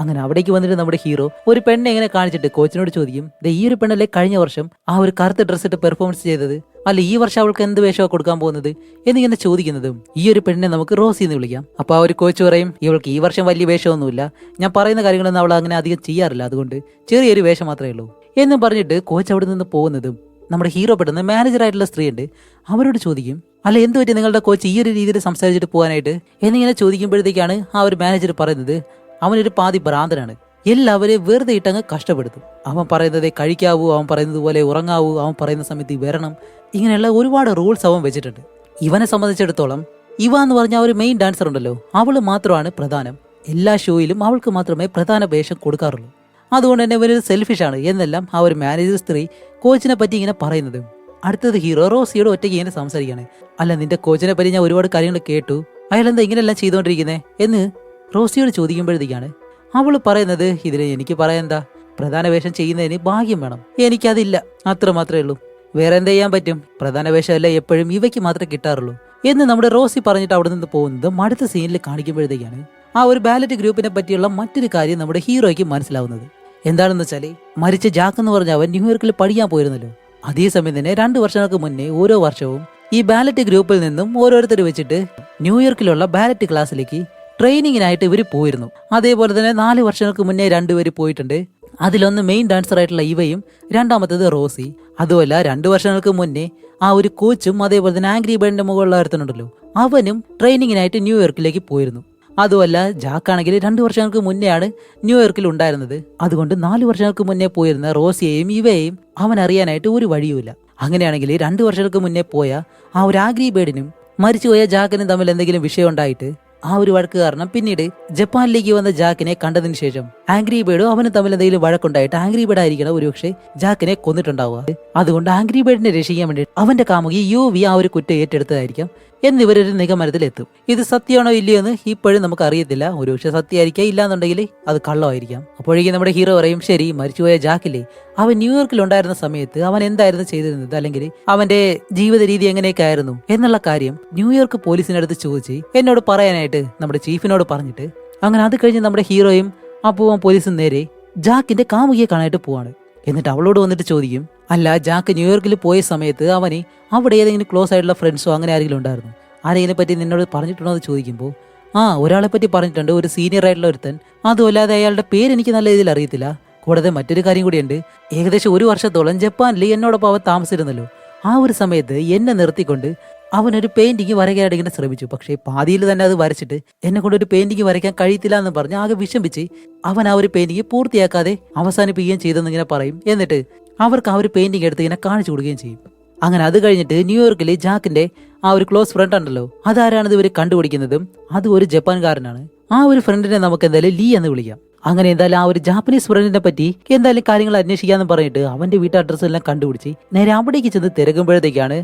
അങ്ങനെ അവിടേക്ക് വന്നിട്ട് നമ്മുടെ ഹീറോ ഒരു പെണ്ണെ എങ്ങനെ കാണിച്ചിട്ട് കോച്ചിനോട് ചോദിക്കും, ഈ ഒരു പെണ്ണല്ലേ കഴിഞ്ഞ വർഷം ആ ഒരു കറുത്ത ഡ്രസ് ഇട്ട് പെർഫോമൻസ് ചെയ്തത്, അല്ല ഈ വർഷം അവൾക്ക് എന്ത് വേഷമാണ് കൊടുക്കാൻ പോകുന്നത് എന്നിങ്ങനെ ചോദിക്കുന്നതും ഈ ഒരു പെണ്ണിനെ നമുക്ക് റോസി എന്ന് വിളിക്കാം. അപ്പൊ ആ ഒരു കോച്ച് പറയും ഇവൾക്ക് ഈ വർഷം വലിയ വേഷമൊന്നുമില്ല, ഞാൻ പറയുന്ന കാര്യങ്ങളൊന്നും അവൾ അങ്ങനെ അധികം ചെയ്യാറില്ല, അതുകൊണ്ട് ചെറിയൊരു വേഷം മാത്രമേ ഉള്ളൂ എന്നും പറഞ്ഞിട്ട് കോച്ച് അവിടെ നിന്ന് പോകുന്നതും നമ്മുടെ ഹീറോ പെട്ടെന്ന് മാനേജറായിട്ടുള്ള സ്ത്രീ ഉണ്ട്, അവരോട് ചോദിക്കും അല്ല എന്ത് പറ്റി നിങ്ങളുടെ കോച്ച് ഈ ഒരു രീതിയിൽ സംസാരിച്ചിട്ട് പോകാനായിട്ട് എന്നിങ്ങനെ ചോദിക്കുമ്പോഴത്തേക്കാണ് ആ ഒരു മാനേജർ പറയുന്നത് അവനൊരു പാതി ഭ്രാന്തനാണ്, എല്ലാവരെയും വെറുതെ ഇട്ടങ്ങ് കഷ്ടപ്പെടുത്തും. അവൻ പറയുന്നത് കഴിക്കാവൂ, അവൻ പറയുന്നത് പോലെ ഉറങ്ങാവൂ, അവൻ പറയുന്ന സമയത്ത് വരണം, ഇങ്ങനെയുള്ള ഒരുപാട് റൂൾസ് അവൻ വെച്ചിട്ടുണ്ട്. ഇവനെ സംബന്ധിച്ചിടത്തോളം ഇവ എന്ന് പറഞ്ഞ ഒരു മെയിൻ ഡാൻസർ ഉണ്ടല്ലോ, അവള് മാത്രമാണ് പ്രധാനം. എല്ലാ ഷോയിലും അവൾക്ക് മാത്രമേ പ്രധാന വേഷം കൊടുക്കാറുള്ളൂ. അതുകൊണ്ട് തന്നെ ഇവനൊരു സെൽഫിഷാണ് എന്നെല്ലാം ആ ഒരു മാനേജർ സ്ത്രീ കോച്ചിനെ പറ്റി ഇങ്ങനെ പറയുന്നത്. അടുത്തത് ഹീറോ റോസിയോട് ഒറ്റയ്ക്ക് ഇങ്ങനെ സംസാരിക്കുകയാണ്. അല്ല നിന്റെ കോച്ചിനെ പറ്റി ഞാൻ ഒരുപാട് കാര്യങ്ങൾ കേട്ടു, അയാളെന്താ ഇങ്ങനെയെല്ലാം ചെയ്തുകൊണ്ടിരിക്കുന്നേ എന്ന് റോസിയോട് ചോദിക്കുമ്പോഴത്തേക്കാണ് അവള് പറയുന്നത് ഇതിന് എനിക്ക് പറയാൻ എന്താ, പ്രധാന വേഷം ചെയ്യുന്നതിന് ഭാഗ്യം വേണം, എനിക്കതില്ല, അത്ര മാത്രമേ ഉള്ളൂ, വേറെ എന്താ ചെയ്യാൻ പറ്റും, പ്രധാന വേഷമല്ല എപ്പോഴും ഇവയ്ക്ക് മാത്രമേ കിട്ടാറുള്ളൂ എന്ന് നമ്മുടെ റോസി പറഞ്ഞിട്ട് അവിടെ നിന്ന് പോകുന്നത് അടുത്ത സീനിൽ കാണിക്കുമ്പോഴത്തേക്കാണ് ആ ഒരു ബാലറ്റ് ഗ്രൂപ്പിനെ പറ്റിയുള്ള മറ്റൊരു കാര്യം നമ്മുടെ ഹീറോയ്ക്ക് മനസ്സിലാവുന്നത്. എന്താണെന്ന് വെച്ചാല് മരിച്ച ജാക്ക് എന്ന് പറഞ്ഞ അവൻ ന്യൂയോർക്കിൽ പഠിക്കാൻ പോയിരുന്നല്ലോ, അതേസമയം തന്നെ 2 വർഷങ്ങൾക്ക് മുന്നേ ഓരോ വർഷവും ഈ ബാലറ്റ് ഗ്രൂപ്പിൽ നിന്നും ഓരോരുത്തർ വെച്ചിട്ട് ന്യൂയോർക്കിലുള്ള ബാലറ്റ് ക്ലാസ്സിലേക്ക് ട്രെയിനിങ്ങിനായിട്ട് ഇവർ പോയിരുന്നു. അതേപോലെ തന്നെ 4 വർഷങ്ങൾക്ക് മുന്നേ 2 പേര് പോയിട്ടുണ്ട്. അതിലൊന്ന് മെയിൻ ഡാൻസർ ആയിട്ടുള്ള ഇവയും രണ്ടാമത്തത് റോസി. അതുമല്ല 2 വർഷങ്ങൾക്ക് മുന്നേ ആ ഒരു കോച്ചും അതേപോലെ തന്നെ ആംഗ്രി ബേർഡിന്റെ മുകളിലുള്ള ഒരുത്തനുണ്ടല്ലോ, അവനും ട്രെയിനിങ്ങിനായിട്ട് ന്യൂയോർക്കിലേക്ക് പോയിരുന്നു. അതുമല്ല ജാക്കാണെങ്കിൽ 2 വർഷങ്ങൾക്ക് മുന്നെയാണ് ന്യൂയോർക്കിൽ ഉണ്ടായിരുന്നത്. അതുകൊണ്ട് 4 വർഷങ്ങൾക്ക് മുന്നേ പോയിരുന്ന റോസിയെയും ഇവയെയും അവൻ അറിയാനായിട്ട് ഒരു വഴിയുമില്ല. അങ്ങനെയാണെങ്കിൽ 2 വർഷങ്ങൾക്ക് മുന്നേ പോയ ആ ഒരു ആംഗ്രി ബേർഡിനും മരിച്ചുപോയ ജാക്കിനും തമ്മിൽ എന്തെങ്കിലും വിഷയം ഉണ്ടായിട്ട് ആ ഒരു വഴക്ക് കാരണം പിന്നീട് ജപ്പാനിലേക്ക് വന്ന ജാക്കിനെ കണ്ടതിന് ശേഷം ആംഗ്രി ബേർഡും അവനും തമ്മിൽ എന്തെങ്കിലും വഴക്കുണ്ടായിട്ട് ആംഗ്രി ബേർഡ് ആയിരിക്കണം ഒരുപക്ഷെ ജാക്കിനെ കൊന്നിട്ടുണ്ടാവുക. അതുകൊണ്ട് ആംഗ്രി ബേർഡിനെ രക്ഷിക്കാൻ വേണ്ടി അവന്റെ കാമുകി യുവി ആ ഒരു കുറ്റം ഏറ്റെടുത്തതായിരിക്കാം എന്നിവരൊരു നിഗമനത്തിലെത്തും. ഇത് സത്യമാണോ ഇല്ലയോ എന്ന് ഇപ്പോഴും നമുക്ക് അറിയത്തില്ല. ഒരുപക്ഷെ സത്യമായിരിക്കാം, ഇല്ലാന്നുണ്ടെങ്കിൽ അത് കള്ളമായിരിക്കാം. അപ്പോഴേക്കും നമ്മുടെ ഹീറോ പറയും, ശരി മരിച്ചുപോയ ജാക്കില്ലേ, അവൻ ന്യൂയോർക്കിൽ ഉണ്ടായിരുന്ന സമയത്ത് അവൻ എന്തായിരുന്നു ചെയ്തിരുന്നത്, അല്ലെങ്കിൽ അവന്റെ ജീവിത രീതി എങ്ങനെയൊക്കെ ആയിരുന്നു എന്നുള്ള കാര്യം ന്യൂയോർക്ക് പോലീസിനടുത്ത് ചോദിച്ച് എന്നോട് പറയാനായിട്ട് നമ്മുടെ ചീഫിനോട് പറഞ്ഞിട്ട് അങ്ങനെ അത് കഴിഞ്ഞ് നമ്മുടെ ഹീറോയും അപ്പൂവൻ പോലീസും നേരെ ജാക്കിന്റെ കാമുകിയെ കാണാനായിട്ട് പോവാണ്. എന്നിട്ട് അവളോട് വന്നിട്ട് ചോദിക്കും, അല്ല ജാക്ക് ന്യൂയോർക്കിൽ പോയ സമയത്ത് അവന് അവിടെ ഏതെങ്കിലും ക്ലോസ് ആയിട്ടുള്ള ഫ്രണ്ട്സോ അങ്ങനെ ആരെങ്കിലും ഉണ്ടായിരുന്നു, ആരെങ്കിലും പറ്റി നിന്നോട് പറഞ്ഞിട്ടുണ്ടോ എന്ന് ചോദിക്കുമ്പോൾ ഒരാളെ പറ്റി പറഞ്ഞിട്ടുണ്ട്, ഒരു സീനിയർ ആയിട്ടുള്ള ഒരുത്തൻ. അതുമല്ലാതെ അയാളുടെ പേര് എനിക്ക് നല്ല രീതിയിൽ അറിയത്തില്ല. കൂടാതെ മറ്റൊരു കാര്യം കൂടിയുണ്ട്, ഏകദേശം 1 വർഷത്തോളം ജപ്പാനിൽ എന്നോടൊപ്പം അവൻ താമസിച്ചിരുന്നല്ലോ. ആ ഒരു സമയത്ത് എന്നെ നിർത്തിക്കൊണ്ട് അവനൊരു പെയിന്റിങ് വരയ്ക്കാനായിട്ട് ഇങ്ങനെ ശ്രമിച്ചു. പക്ഷേ പാതിയിൽ തന്നെ അത് വരച്ചിട്ട് എന്നെ കൊണ്ട് ഒരു പെയിന്റിങ് വരയ്ക്കാൻ കഴിയത്തില്ല എന്ന് പറഞ്ഞ് ആകെ വിഷമിച്ച് അവൻ ആ ഒരു പെയിന്റിങ് പൂർത്തിയാക്കാതെ അവസാനിപ്പിക്കുകയും ചെയ്തെന്ന് ഇങ്ങനെ പറയും. എന്നിട്ട് അവർക്ക് ആ ഒരു പെയിന്റിങ് എടുത്ത് ഇങ്ങനെ കാണിച്ചു കൊടുക്കുകയും ചെയ്യും. അങ്ങനെ അത് കഴിഞ്ഞിട്ട് ന്യൂയോർക്കിൽ ജാക്കിന്റെ ആ ഒരു ക്ലോസ് ഫ്രണ്ട് ഉണ്ടല്ലോ, അതാരാണിത് ഇവർ കണ്ടുപിടിക്കുന്നതും അത് ഒരു ജപ്പാൻകാരനാണ്. ആ ഒരു ഫ്രണ്ടിനെ നമുക്ക് എന്തായാലും ലീ എന്ന് വിളിക്കാം. അങ്ങനെ എന്തായാലും ആ ഒരു ജാപ്പനീസ് ഫ്രണ്ടിനെ പറ്റി എന്തായാലും കാര്യങ്ങൾ അന്വേഷിക്കാന്ന് പറഞ്ഞിട്ട് അവന്റെ വീട്ട് അഡ്രസ്സ് എല്ലാം കണ്ടുപിടിച്ച് നേരെ അവിടേക്ക് ചെന്ന് തിരക്കുമ്പോഴത്തേക്കാണ്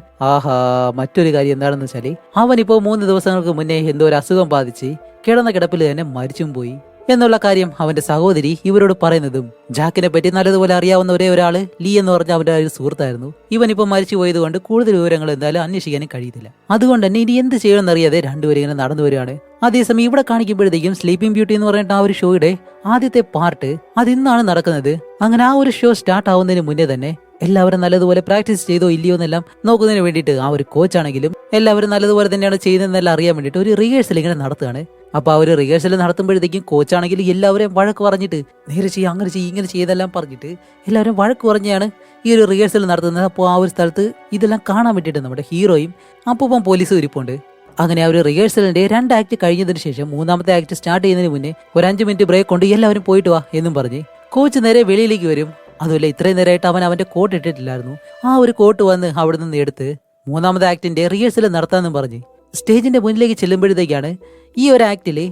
മറ്റൊരു കാര്യം എന്താണെന്ന് വെച്ചാല് അവനിപ്പോ 3 ദിവസങ്ങൾക്ക് മുന്നേ എന്തോ ഒരു അസുഖം ബാധിച്ച് കിടന്ന കിടപ്പിൽ തന്നെ മരിച്ചും പോയി എന്നുള്ള കാര്യം അവന്റെ സഹോദരി ഇവരോട് പറയുന്നതും ജാക്കിനെ പറ്റി നല്ലതുപോലെ അറിയാവുന്ന ഒരേ ഒരാള് ലീ എന്ന് പറഞ്ഞ അവന്റെ ഒരു സുഹൃത്തായിരുന്നു. ഇവനിപ്പോ മരിച്ചു പോയത് കൊണ്ട് കൂടുതൽ വിവരങ്ങൾ എന്തായാലും അന്വേഷിക്കാനും കഴിയത്തില്ല. അതുകൊണ്ട് തന്നെ ഇനി എന്ത് ചെയ്യണമെന്ന് അറിയാതെ രണ്ടുപേരും ഇങ്ങനെ നടന്നു വരികയാണ്. അതേസമയം ഇവിടെ കാണിക്കുമ്പോഴത്തേക്കും സ്ലീപ്പിംഗ് ബ്യൂട്ടി എന്ന് പറഞ്ഞിട്ട് ആ ഒരു ഷോയുടെ ആദ്യത്തെ പാർട്ട് അത് ഇന്നാണ് നടക്കുന്നത്. അങ്ങനെ ആ ഒരു ഷോ സ്റ്റാർട്ട് ആവുന്നതിന് മുന്നേ തന്നെ എല്ലാവരും നല്ലതുപോലെ പ്രാക്ടീസ് ചെയ്തോ ഇല്ലയോ എന്നെല്ലാം നോക്കുന്നതിന് വേണ്ടിയിട്ട് ആ ഒരു കോച്ചാണെങ്കിലും എല്ലാവരും നല്ലതുപോലെ തന്നെയാണ് ചെയ്യുന്നതെന്നെല്ലാം അറിയാൻ വേണ്ടിയിട്ട് ഒരു റിഹേഴ്സൽ ഇങ്ങനെ നടത്തുകയാണ്. അപ്പൊ ആ ഒരു റിഹേഴ്സൽ നടത്തുമ്പോഴത്തേക്കും കോച്ചാണെങ്കിൽ എല്ലാവരെയും വഴക്ക് പറഞ്ഞിട്ട് നേരെ ചെയ്യും, അങ്ങനെ ചെയ്യും, ഇങ്ങനെ ചെയ്തെല്ലാം പറഞ്ഞിട്ട് എല്ലാവരും വഴക്ക് പറഞ്ഞാണ് ഈ ഒരു റിഹേഴ്സൽ നടത്തുന്നത്. അപ്പോൾ ആ ഒരു സ്ഥലത്ത് ഇതെല്ലാം കാണാൻ വേണ്ടിയിട്ട് നമ്മുടെ ഹീറോയും അപ്പം പോലീസും ഇരിപ്പുണ്ട്. അങ്ങനെ ആ ഒരു റിഹേഴ്സലിന്റെ 2 ആക്ട് കഴിഞ്ഞതിന് ശേഷം 3ാമത്തെ ആക്ട് സ്റ്റാർട്ട് ചെയ്യുന്നതിന് മുന്നേ ഒരു 5 മിനിറ്റ് ബ്രേക്ക് കൊണ്ട് എല്ലാവരും പോയിട്ട് വാ എന്നും പറഞ്ഞ് കോച്ച് നേരെ വെളിയിലേക്ക് വരും. അതുമല്ല ഇത്രയും നേരമായിട്ട് അവന്റെ കോട്ട് ഇട്ടിട്ടില്ലായിരുന്നു. ആ ഒരു കോട്ട് വന്ന് അവിടെ നിന്ന് എടുത്ത് 3ാമത്തെ ആക്ടിന്റെ റിഹേഴ്സൽ നടത്താമെന്നും പറഞ്ഞ് സ്റ്റേജിന്റെ മുന്നിലേക്ക് ചെല്ലുമ്പോഴത്തേക്കാണ് ഈ ഒരു ആക്ടില്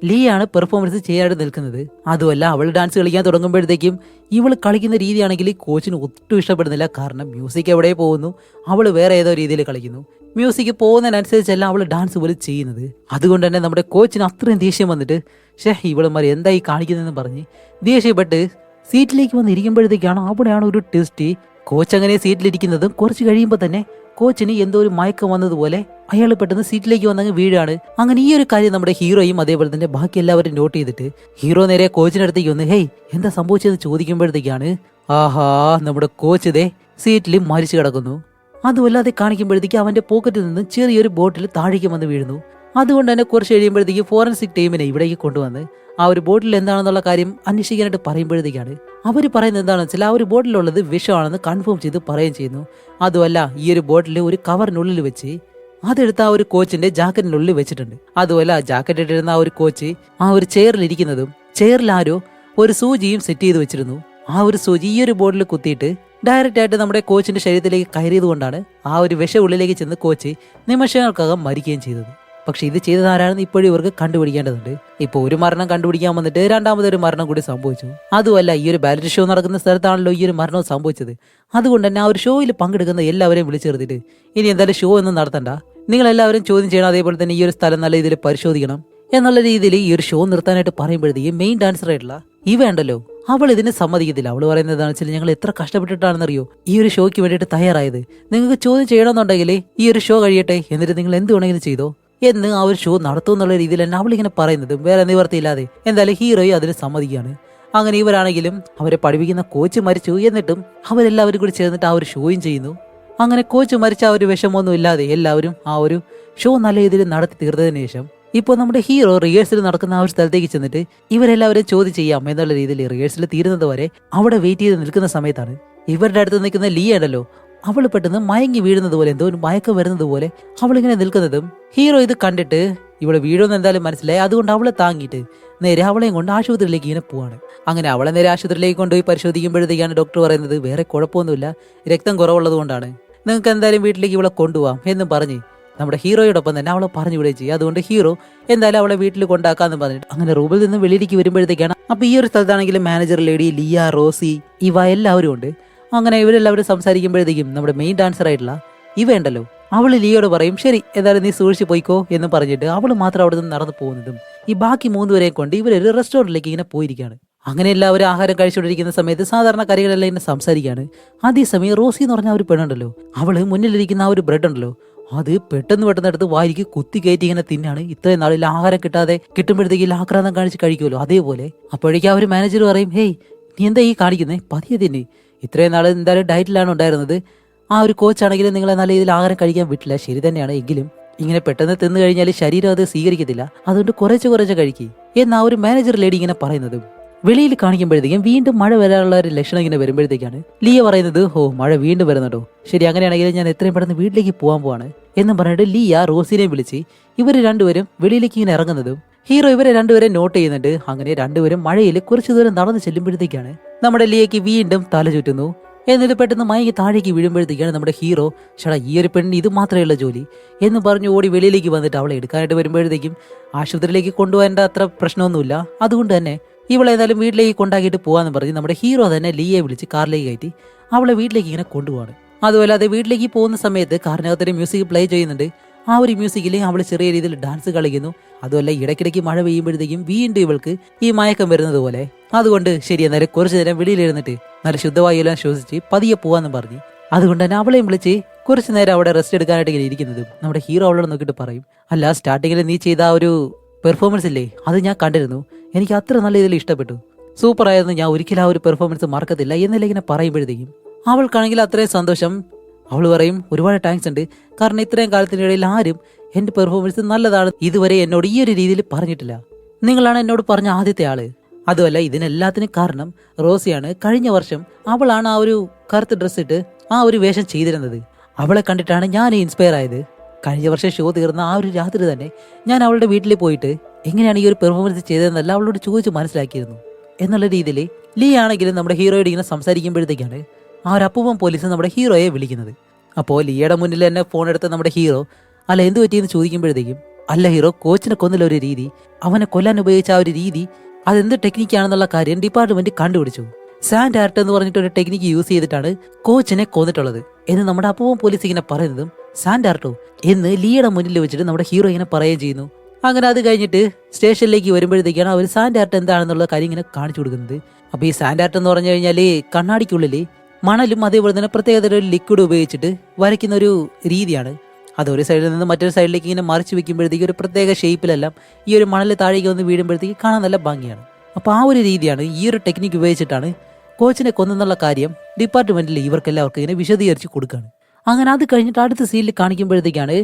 ലീ ആണ് പെർഫോമൻസ് ചെയ്യാനായിട്ട് നിൽക്കുന്നത്. അതുമല്ല അവൾ ഡാൻസ് കളിക്കാൻ തുടങ്ങുമ്പോഴത്തേക്കും ഇവൾ കളിക്കുന്ന രീതിയാണെങ്കിൽ കോച്ചിന് ഒട്ടും ഇഷ്ടപ്പെടുന്നില്ല. കാരണം മ്യൂസിക് എവിടെ പോകുന്നു, അവൾ വേറെ ഏതോ രീതിയിൽ കളിക്കുന്നു. മ്യൂസിക് പോകുന്നതിനനുസരിച്ചല്ല അവൾ ഡാൻസ് പോലും ചെയ്യുന്നത്. അതുകൊണ്ട് തന്നെ നമ്മുടെ കോച്ചിന് അത്രയും ദേഷ്യം വന്നിട്ട് ഇവളുമാർ എന്തായി കാണിക്കുന്നതെന്ന് പറഞ്ഞ് ദേഷ്യപ്പെട്ട് സീറ്റിലേക്ക് വന്ന് ഇരിക്കുമ്പോഴത്തേക്കാണ് അവിടെയാണ് ഒരു ട്വിസ്റ്റ്. കോച്ച് അങ്ങനെ സീറ്റിലിരിക്കുന്നതും കുറച്ച് കഴിയുമ്പോൾ തന്നെ കോച്ചിന് എന്തോ ഒരു മയക്കം വന്നതുപോലെ അയാൾ പെട്ടെന്ന് സീറ്റിലേക്ക് വന്നങ്ങ് വീഴാണ്. അങ്ങനെ ഈ ഒരു കാര്യം നമ്മുടെ ഹീറോയും അതേപോലെ തന്നെ ബാക്കി എല്ലാവരും നോട്ട് ചെയ്തിട്ട് ഹീറോ നേരെ കോച്ചിനടുത്തേക്ക് വന്ന് എന്താ സംഭവിച്ചതെന്ന് ചോദിക്കുമ്പോഴത്തേക്കാണ് നമ്മുടെ കോച്ച് ഇതേ സീറ്റിൽ മരിച്ചു കിടക്കുന്നു. അതുമല്ലാതെ കാണിക്കുമ്പോഴത്തേക്ക് അവന്റെ പോക്കറ്റിൽ നിന്ന് ചെറിയൊരു ബോട്ടിൽ താഴേക്ക് വന്ന് വീഴുന്നു. അതുകൊണ്ട് തന്നെ കുറച്ച് കഴിയുമ്പോഴത്തേക്ക് ഫോറൻസിക് ടീമിനെ ഇവിടേക്ക് കൊണ്ടുവന്ന് ആ ഒരു ബോട്ടിൽ എന്താണെന്നുള്ള കാര്യം അന്വേഷിക്കാനായിട്ട് പറയുമ്പോഴത്തേക്കാണ് അവർ പറയുന്നത് എന്താണെന്ന് വെച്ചാൽ ആ ഒരു ബോട്ടിലുള്ളത് വിഷമാണെന്ന് കൺഫേം ചെയ്ത് പറയുകയും ചെയ്യുന്നു. അതുമല്ല ഈ ഒരു ബോട്ടിൽ ഒരു കവറിനുള്ളിൽ വെച്ച് അതെടുത്ത് ആ ഒരു കോച്ചിന്റെ ജാക്കറ്റിനുള്ളിൽ വെച്ചിട്ടുണ്ട്. അതുമല്ല ജാക്കറ്റ് ഇട്ടിരുന്ന ആ ഒരു കോച്ച് ആ ഒരു ചെയറിൽ ഇരിക്കുന്നതും ചെയറിൽ ആരോ ഒരു സൂചിയും സെറ്റ് ചെയ്ത് വെച്ചിരുന്നു. ആ ഒരു സൂചി ഈ ഒരു ബോട്ടിൽ കുത്തിയിട്ട് ഡയറക്റ്റ് ആയിട്ട് നമ്മുടെ കോച്ചിന്റെ ശരീരത്തിലേക്ക് കയറിയത് കൊണ്ടാണ് ആ ഒരു വിഷ ഉള്ളിലേക്ക് ചെന്ന് കോച്ച് നിമിഷങ്ങൾക്കകം മരിക്കുകയും ചെയ്തത്. പക്ഷെ ഇത് ചെയ്തത് ആരാണെന്ന് ഇപ്പോഴും ഇവർക്ക് കണ്ടുപിടിക്കേണ്ടതുണ്ട്. ഇപ്പൊ ഒരു മരണം കണ്ടുപിടിക്കാൻ വന്നിട്ട് 2ാമതൊരു മരണം കൂടി സംഭവിച്ചു. അതുമല്ല ഈ ഒരു ബാലറ്റ് ഷോ നടക്കുന്ന സ്ഥലത്താണല്ലോ ഈ ഒരു മരണവും സംഭവിച്ചത്. അതുകൊണ്ട് തന്നെ ആ ഒരു ഷോയിൽ പങ്കെടുക്കുന്ന എല്ലാവരെയും വിളിച്ചെടുത്തിട്ട് ഇനി എന്തായാലും ഷോ ഒന്നും നടത്തണ്ട, നിങ്ങൾ എല്ലാവരും ചോദ്യം ചെയ്യണം, അതേപോലെ തന്നെ ഈ ഒരു സ്ഥലം നല്ല രീതിയിൽ പരിശോധിക്കണം എന്നുള്ള രീതിയിൽ ഈ ഒരു ഷോ നിർത്താനായിട്ട് പറയുമ്പോഴത്തേക്ക് മെയിൻ ഡാൻസർ ആയിട്ടുള്ള ഇവ ഉണ്ടല്ലോ അവൾ ഇതിന് സമ്മതിക്കത്തില്ല. അവൾ പറയുന്നത് എന്താണെന്ന് വെച്ചാൽ ഞങ്ങൾ എത്ര കഷ്ടപ്പെട്ടിട്ടാണെന്നറിയോ ഈ ഒരു ഷോയ്ക്ക് വേണ്ടിയിട്ട് തയ്യാറായത്. നിങ്ങൾക്ക് ചോദ്യം ചെയ്യണമെന്നുണ്ടെങ്കിൽ ഈ ഒരു ഷോ കഴിയട്ടെ, എന്നിട്ട് നിങ്ങൾ എന്ത് വേണമെങ്കിലും ചെയ്തോ എന്ന് ആ ഒരു ഷോ നടത്തും എന്നുള്ള രീതിയിൽ തന്നെ അവളിങ്ങനെ പറയുന്നത് വേറെ നിവർത്തിയില്ലാതെ എന്തായാലും ഹീറോയും അതിന് സമ്മതിക്കുകയാണ്. അങ്ങനെ ഇവരാണെങ്കിലും അവരെ പഠിപ്പിക്കുന്ന കോച്ച് മരിച്ചു, എന്നിട്ടും അവരെല്ലാവരും കൂടി ചേർന്നിട്ട് ആ ഒരു ഷോയും ചെയ്യുന്നു. അങ്ങനെ കോച്ച് മരിച്ച ആ ഒരു വിഷമൊന്നും ഇല്ലാതെ എല്ലാവരും ആ ഒരു ഷോ നല്ല രീതിയിൽ നടത്തി തീർത്തതിന് ശേഷം ഇപ്പോൾ നമ്മുടെ ഹീറോ റിഹേഴ്സൽ നടക്കുന്ന ആ ഒരു സ്ഥലത്തേക്ക് ചെന്നിട്ട് ഇവരെല്ലാവരും ചോദ്യം ചെയ്യാം എന്നുള്ള രീതിയിൽ റിഹേഴ്സൽ തീരുന്നത് വരെ അവിടെ വെയിറ്റ് ചെയ്ത് നിൽക്കുന്ന സമയത്താണ് ഇവരുടെ അടുത്ത് നിൽക്കുന്ന ലീ ഉണ്ടല്ലോ അവൾ പെട്ടെന്ന് മയങ്ങി വീഴുന്നത് പോലെ എന്തോ ഒരു മയക്കം വരുന്നത് പോലെ അവളിങ്ങനെ നിൽക്കുന്നതും ഹീറോ ഇത് കണ്ടിട്ട് ഇവിടെ വീഴുമെന്ന് എന്തായാലും മനസ്സിലായി. അതുകൊണ്ട് അവളെ താങ്ങിയിട്ട് നേരെ അവളെയും കൊണ്ട് ആശുപത്രിയിലേക്ക് ഇങ്ങനെ പോവാണ്. അങ്ങനെ അവളെ നേരെ ആശുപത്രിയിലേക്ക് കൊണ്ടുപോയി പരിശോധിക്കുമ്പോഴത്തേക്കാണ് ഡോക്ടർ പറയുന്നത് വേറെ കുഴപ്പമൊന്നുമില്ല, രക്തം കുറവുള്ളത് കൊണ്ടാണ്, നിങ്ങൾക്ക് എന്തായാലും വീട്ടിലേക്ക് ഇവളെ കൊണ്ടുപോകാം എന്നും പറഞ്ഞ് നമ്മുടെ ഹീറോയോടൊപ്പം തന്നെ അവളെ പറഞ്ഞു വിടുകയും ചെയ്യും. അതുകൊണ്ട് ഹീറോ എന്തായാലും അവളെ വീട്ടിൽ കൊണ്ടാക്കാന്ന് പറഞ്ഞിട്ട് അങ്ങനെ റൂമിൽ നിന്ന് വെളിയിലേക്ക് വരുമ്പോഴത്തേക്കാണ് അപ്പൊ ഈ ഒരു സ്ഥലത്താണെങ്കിലും മാനേജർ ലേഡി, ലിയ, റോസി, ഇവ എല്ലാവരും ഉണ്ട്. അങ്ങനെ ഇവരെല്ലാവരും സംസാരിക്കുമ്പോഴത്തേക്കും നമ്മുടെ മെയിൻ ഡാൻസർ ആയിട്ടുള്ള ഇവ ഉണ്ടല്ലോ, അവള് ലിയോട് പറയും ശരി എന്തായാലും നീ സൂക്ഷിച്ച് പോയിക്കോ എന്ന് പറഞ്ഞിട്ട് അവള് മാത്രം അവിടെ നിന്ന് നടന്നു പോകുന്നതും ഈ ബാക്കി 3 പേരെയും കൊണ്ട് ഇവരൊരു റെസ്റ്റോറന്റിലേക്ക് ഇങ്ങനെ പോയിരിക്കുകയാണ്. അങ്ങനെ എല്ലാവരും ആഹാരം കഴിച്ചുകൊണ്ടിരിക്കുന്ന സമയത്ത് സാധാരണ കറികളെല്ലാം ഇങ്ങനെ സംസാരിക്കുകയാണ്. അതേസമയം റോസി എന്ന് പറഞ്ഞ ഒരു പെണ്ണുണ്ടല്ലോ, അവള് മുന്നിലിരിക്കുന്ന ആ ഒരു ബ്രെഡ് ഉണ്ടല്ലോ, അത് പെട്ടെന്ന് എടുത്ത് വായിക്ക് കുത്തി കയറ്റി ഇങ്ങനെ തിന്നാണ്. ഇത്രയും നാളിൽ ആഹാരം കിട്ടാതെ കിട്ടുമ്പോഴത്തേക്ക് ആക്രാന്തം കാണിച്ച് കഴിക്കുമല്ലോ അതേപോലെ. അപ്പോഴേക്കും ആ ഒരു മാനേജർ പറയും ഹേയ് നീ എന്താ ഈ കാണിക്കുന്നേ, പതിയെ തിന്നെ, ഇത്രയും നാൾ എന്തായാലും ഡയറ്റിലാണ് ഉണ്ടായിരുന്നത്. ആ ഒരു കോച്ചാണെങ്കിലും നിങ്ങളെ നല്ല രീതിയിൽ ആഹാരം കഴിക്കാൻ വിട്ടില്ല, ശരി തന്നെയാണ്, എങ്കിലും ഇങ്ങനെ പെട്ടെന്ന് തിന്നു കഴിഞ്ഞാൽ ശരീരം അത് സ്വീകരിക്കത്തില്ല, അതുകൊണ്ട് കുറച്ച് കഴിക്കുക എന്ന് ആ ഒരു മാനേജർ ലേഡി ഇങ്ങനെ പറയുന്നതും വെളിയിൽ കാണിക്കുമ്പോഴത്തേക്കും വീണ്ടും മഴ വരാനുള്ള ഒരു ലക്ഷണം ഇങ്ങനെ വരുമ്പോഴത്തേക്കാണ് ലിയ പറയുന്നത് ഓ മഴ വീണ്ടും വരുന്നുണ്ടോ, ശരി അങ്ങനെയാണെങ്കിൽ ഞാൻ എത്രയും പെട്ടെന്ന് വീട്ടിലേക്ക് പോകാൻ പോവാണ് എന്നും പറഞ്ഞിട്ട് ലിയ റോസിനെ വിളിച്ച് ഇവർ രണ്ടുപേരും വെളിയിലേക്ക് ഇങ്ങനെ ഇറങ്ങുന്നതും ഹീറോ ഇവരെ രണ്ടുപേരും നോട്ട് ചെയ്യുന്നുണ്ട്. അങ്ങനെ രണ്ടുപേരും മഴയിൽ കുറച്ചു ദൂരം നടന്ന് ചെല്ലുമ്പോഴത്തേക്കാണ് നമ്മുടെ ലിയയ്ക്ക് വീണ്ടും തല ചുറ്റുന്നു. എന്നിട്ട് പെട്ടെന്ന് മയങ്ങി താഴേക്ക് വീഴുമ്പോഴത്തേക്കാണ് നമ്മുടെ ഹീറോ ചേട്ടാ ഈ ഒരു പെണ്ണിന് ഇത് മാത്രമേ ഉള്ള ജോലി എന്ന് പറഞ്ഞ് ഓടി വെളിയിലേക്ക് വന്നിട്ട് അവളെ എടുക്കാനായിട്ട് വരുമ്പോഴത്തേക്കും ആശുപത്രിയിലേക്ക് കൊണ്ടുപോകേണ്ട അത്ര പ്രശ്നമൊന്നുമില്ല, അതുകൊണ്ട് തന്നെ ഇവളെ ഏതായാലും വീട്ടിലേക്ക് കൊണ്ടാക്കിയിട്ട് പോകാന്ന് പറഞ്ഞ് നമ്മുടെ ഹീറോ തന്നെ ലിയയെ വിളിച്ച് കാറിലേക്ക് കയറ്റി അവളെ വീട്ടിലേക്ക് ഇങ്ങനെ കൊണ്ടുപോവാണ്. അതുപോലെ അത് വീട്ടിലേക്ക് പോകുന്ന സമയത്ത് കാറിനകത്തൊരു മ്യൂസിക് പ്ലേ ചെയ്യുന്നുണ്ട്. ആ ഒരു മ്യൂസിക്കിൽ അവൾ ചെറിയ രീതിയിൽ ഡാൻസ് കളിക്കുന്നു. അതുമല്ല ഇടയ്ക്കിടയ്ക്ക് മഴ പെയ്യുമ്പോഴത്തേക്കും വീണ്ടും ഇവൾക്ക് ഈ മയക്കം വരുന്നത് പോലെ. അതുകൊണ്ട് ശരി എന്നാലും കുറച്ചു നേരം വെളിയിലിരുന്നിട്ട് നല്ല ശുദ്ധവായുമെല്ലാം ശ്വസിച്ച് പതിയെ പോവാന്ന് പറഞ്ഞ് അതുകൊണ്ട് തന്നെ അവളെയും വിളിച്ച് കുറച്ചു നേരം അവിടെ റെസ്റ്റ് എടുക്കാനായിട്ട് ഇങ്ങനെ ഇരിക്കുന്നതും നമ്മുടെ ഹീറോ അവളോട് നോക്കിയിട്ട് പറയും അല്ല സ്റ്റാർട്ടിങ്ങിൽ നീ ചെയ്ത ആ ഒരു പെർഫോമൻസ് ഇല്ലേ അത് ഞാൻ കണ്ടിരുന്നു, എനിക്ക് അത്ര നല്ല രീതിയിൽ ഇഷ്ടപ്പെട്ടു, സൂപ്പർ ആയിരുന്നു, ഞാൻ ഒരിക്കലും ആ ഒരു പെർഫോമൻസ് മറക്കത്തില്ല എന്നല്ല ഇങ്ങനെ പറയുമ്പോഴത്തേക്കും അവൾക്കാണെങ്കിൽ അത്രയും സന്തോഷം. അവൾ പറയും ഒരുപാട് താങ്ക്സ് ഉണ്ട്, കാരണം ഇത്രയും കാലത്തിനിടയിൽ ആരും എന്റെ പെർഫോമൻസ് നല്ലതാണ് ഇതുവരെ എന്നോട് ഈ ഒരു രീതിയിൽ പറഞ്ഞിട്ടില്ല, നിങ്ങളാണ് എന്നോട് പറഞ്ഞ ആദ്യത്തെ ആള്. അതുമല്ല ഇതിനെല്ലാത്തിനും കാരണം റോസിയാണ്. കഴിഞ്ഞ വർഷം അവളാണ് ആ ഒരു കറുത്ത ഡ്രസ് ഇട്ട് ആ ഒരു വേഷം ചെയ്തിരുന്നത്, അവളെ കണ്ടിട്ടാണ് ഞാൻ ഇൻസ്പയർ ആയത്. കഴിഞ്ഞ വർഷം ഷോ തീർന്ന ആ ഒരു രാത്രി തന്നെ ഞാൻ അവളുടെ വീട്ടിൽ പോയിട്ട് എങ്ങനെയാണ് ഈ ഒരു പെർഫോമൻസ് ചെയ്തതെന്നല്ല അവളോട് ചോദിച്ച് മനസ്സിലാക്കിയിരുന്നു എന്നുള്ള രീതിയിൽ ലീ ആണെങ്കിലും നമ്മുടെ ഹീറോയോട് ഇങ്ങനെ സംസാരിക്കുമ്പോഴത്തേക്കാണ് ആ ഒരു അപ്പൂപ്പൻ പോലീസ് നമ്മുടെ ഹീറോയെ വിളിക്കുന്നത്. അപ്പോൾ ലിയയുടെ മുന്നിൽ തന്നെ ഫോൺ എടുത്ത് നമ്മുടെ ഹീറോ അല്ല എന്ത് പറ്റിയെന്ന് ചോദിക്കുമ്പോഴത്തേക്കും അല്ല ഹീറോ കോച്ചിനെ കൊന്നില്ല ഒരു രീതി, അവനെ കൊല്ലാൻ ഉപയോഗിച്ച ആ ഒരു രീതി അതെന്ത് ടെക്നിക്കാണെന്നുള്ള കാര്യം ഡിപ്പാർട്ട്മെന്റ് കണ്ടുപിടിച്ചു. സാൻഡ് ആർട്ട് എന്ന് പറഞ്ഞിട്ട് ഒരു ടെക്നിക്ക് യൂസ് ചെയ്തിട്ടാണ് കോച്ചിനെ കൊന്നിട്ടുള്ളത് എന്ന് നമ്മുടെ അപ്പൂപ്പൻ പോലീസ് ഇങ്ങനെ പറയുന്നതും സാൻഡ് ആർട്ടോ എന്ന് ലീയുടെ മുന്നിൽ വെച്ചിട്ട് നമ്മുടെ ഹീറോ ഇങ്ങനെ പറയുകയും ചെയ്യുന്നു. അങ്ങനെ അത് കഴിഞ്ഞിട്ട് സ്റ്റേഷനിലേക്ക് വരുമ്പോഴത്തേക്കാണ് അവർ സാൻഡ് ആർട്ട് എന്താണെന്നുള്ള കാര്യം ഇങ്ങനെ കാണിച്ചു കൊടുക്കുന്നത്. അപ്പൊ ഈ സാൻഡ് ആർട്ട് എന്ന് പറഞ്ഞു കഴിഞ്ഞാല് കണ്ണാടിക്കുള്ളില് മണലും അതേപോലെ തന്നെ പ്രത്യേകതര ഒരു ലിക്വിഡ് ഉപയോഗിച്ചിട്ട് വരയ്ക്കുന്ന ഒരു രീതിയാണ്. അത് ഒരു സൈഡിൽ നിന്ന് മറ്റൊരു സൈഡിലേക്ക് ഇങ്ങനെ മറിച്ച് വെക്കുമ്പോഴത്തേക്ക് ഒരു പ്രത്യേക ഷേപ്പിലെല്ലാം ഈ ഒരു മണൽ താഴേക്ക് വന്ന് വീഴുമ്പോഴത്തേക്ക് കാണാൻ നല്ല ഭംഗിയാണ്. അപ്പോൾ ആ ഒരു രീതിയാണ് ഈ ഒരു ടെക്നിക്ക് ഉപയോഗിച്ചിട്ടാണ് കോച്ചിനെ കൊന്നെന്നുള്ള കാര്യം ഡിപ്പാർട്ട്മെന്റിൽ ഇവർക്കെല്ലാവർക്കും ഇങ്ങനെ വിശദീകരിച്ച് കൊടുക്കുകയാണ്. അങ്ങനെ അത് കഴിഞ്ഞിട്ട് അടുത്ത സീനിൽ കാണിക്കുമ്പോഴത്തേക്കാണ്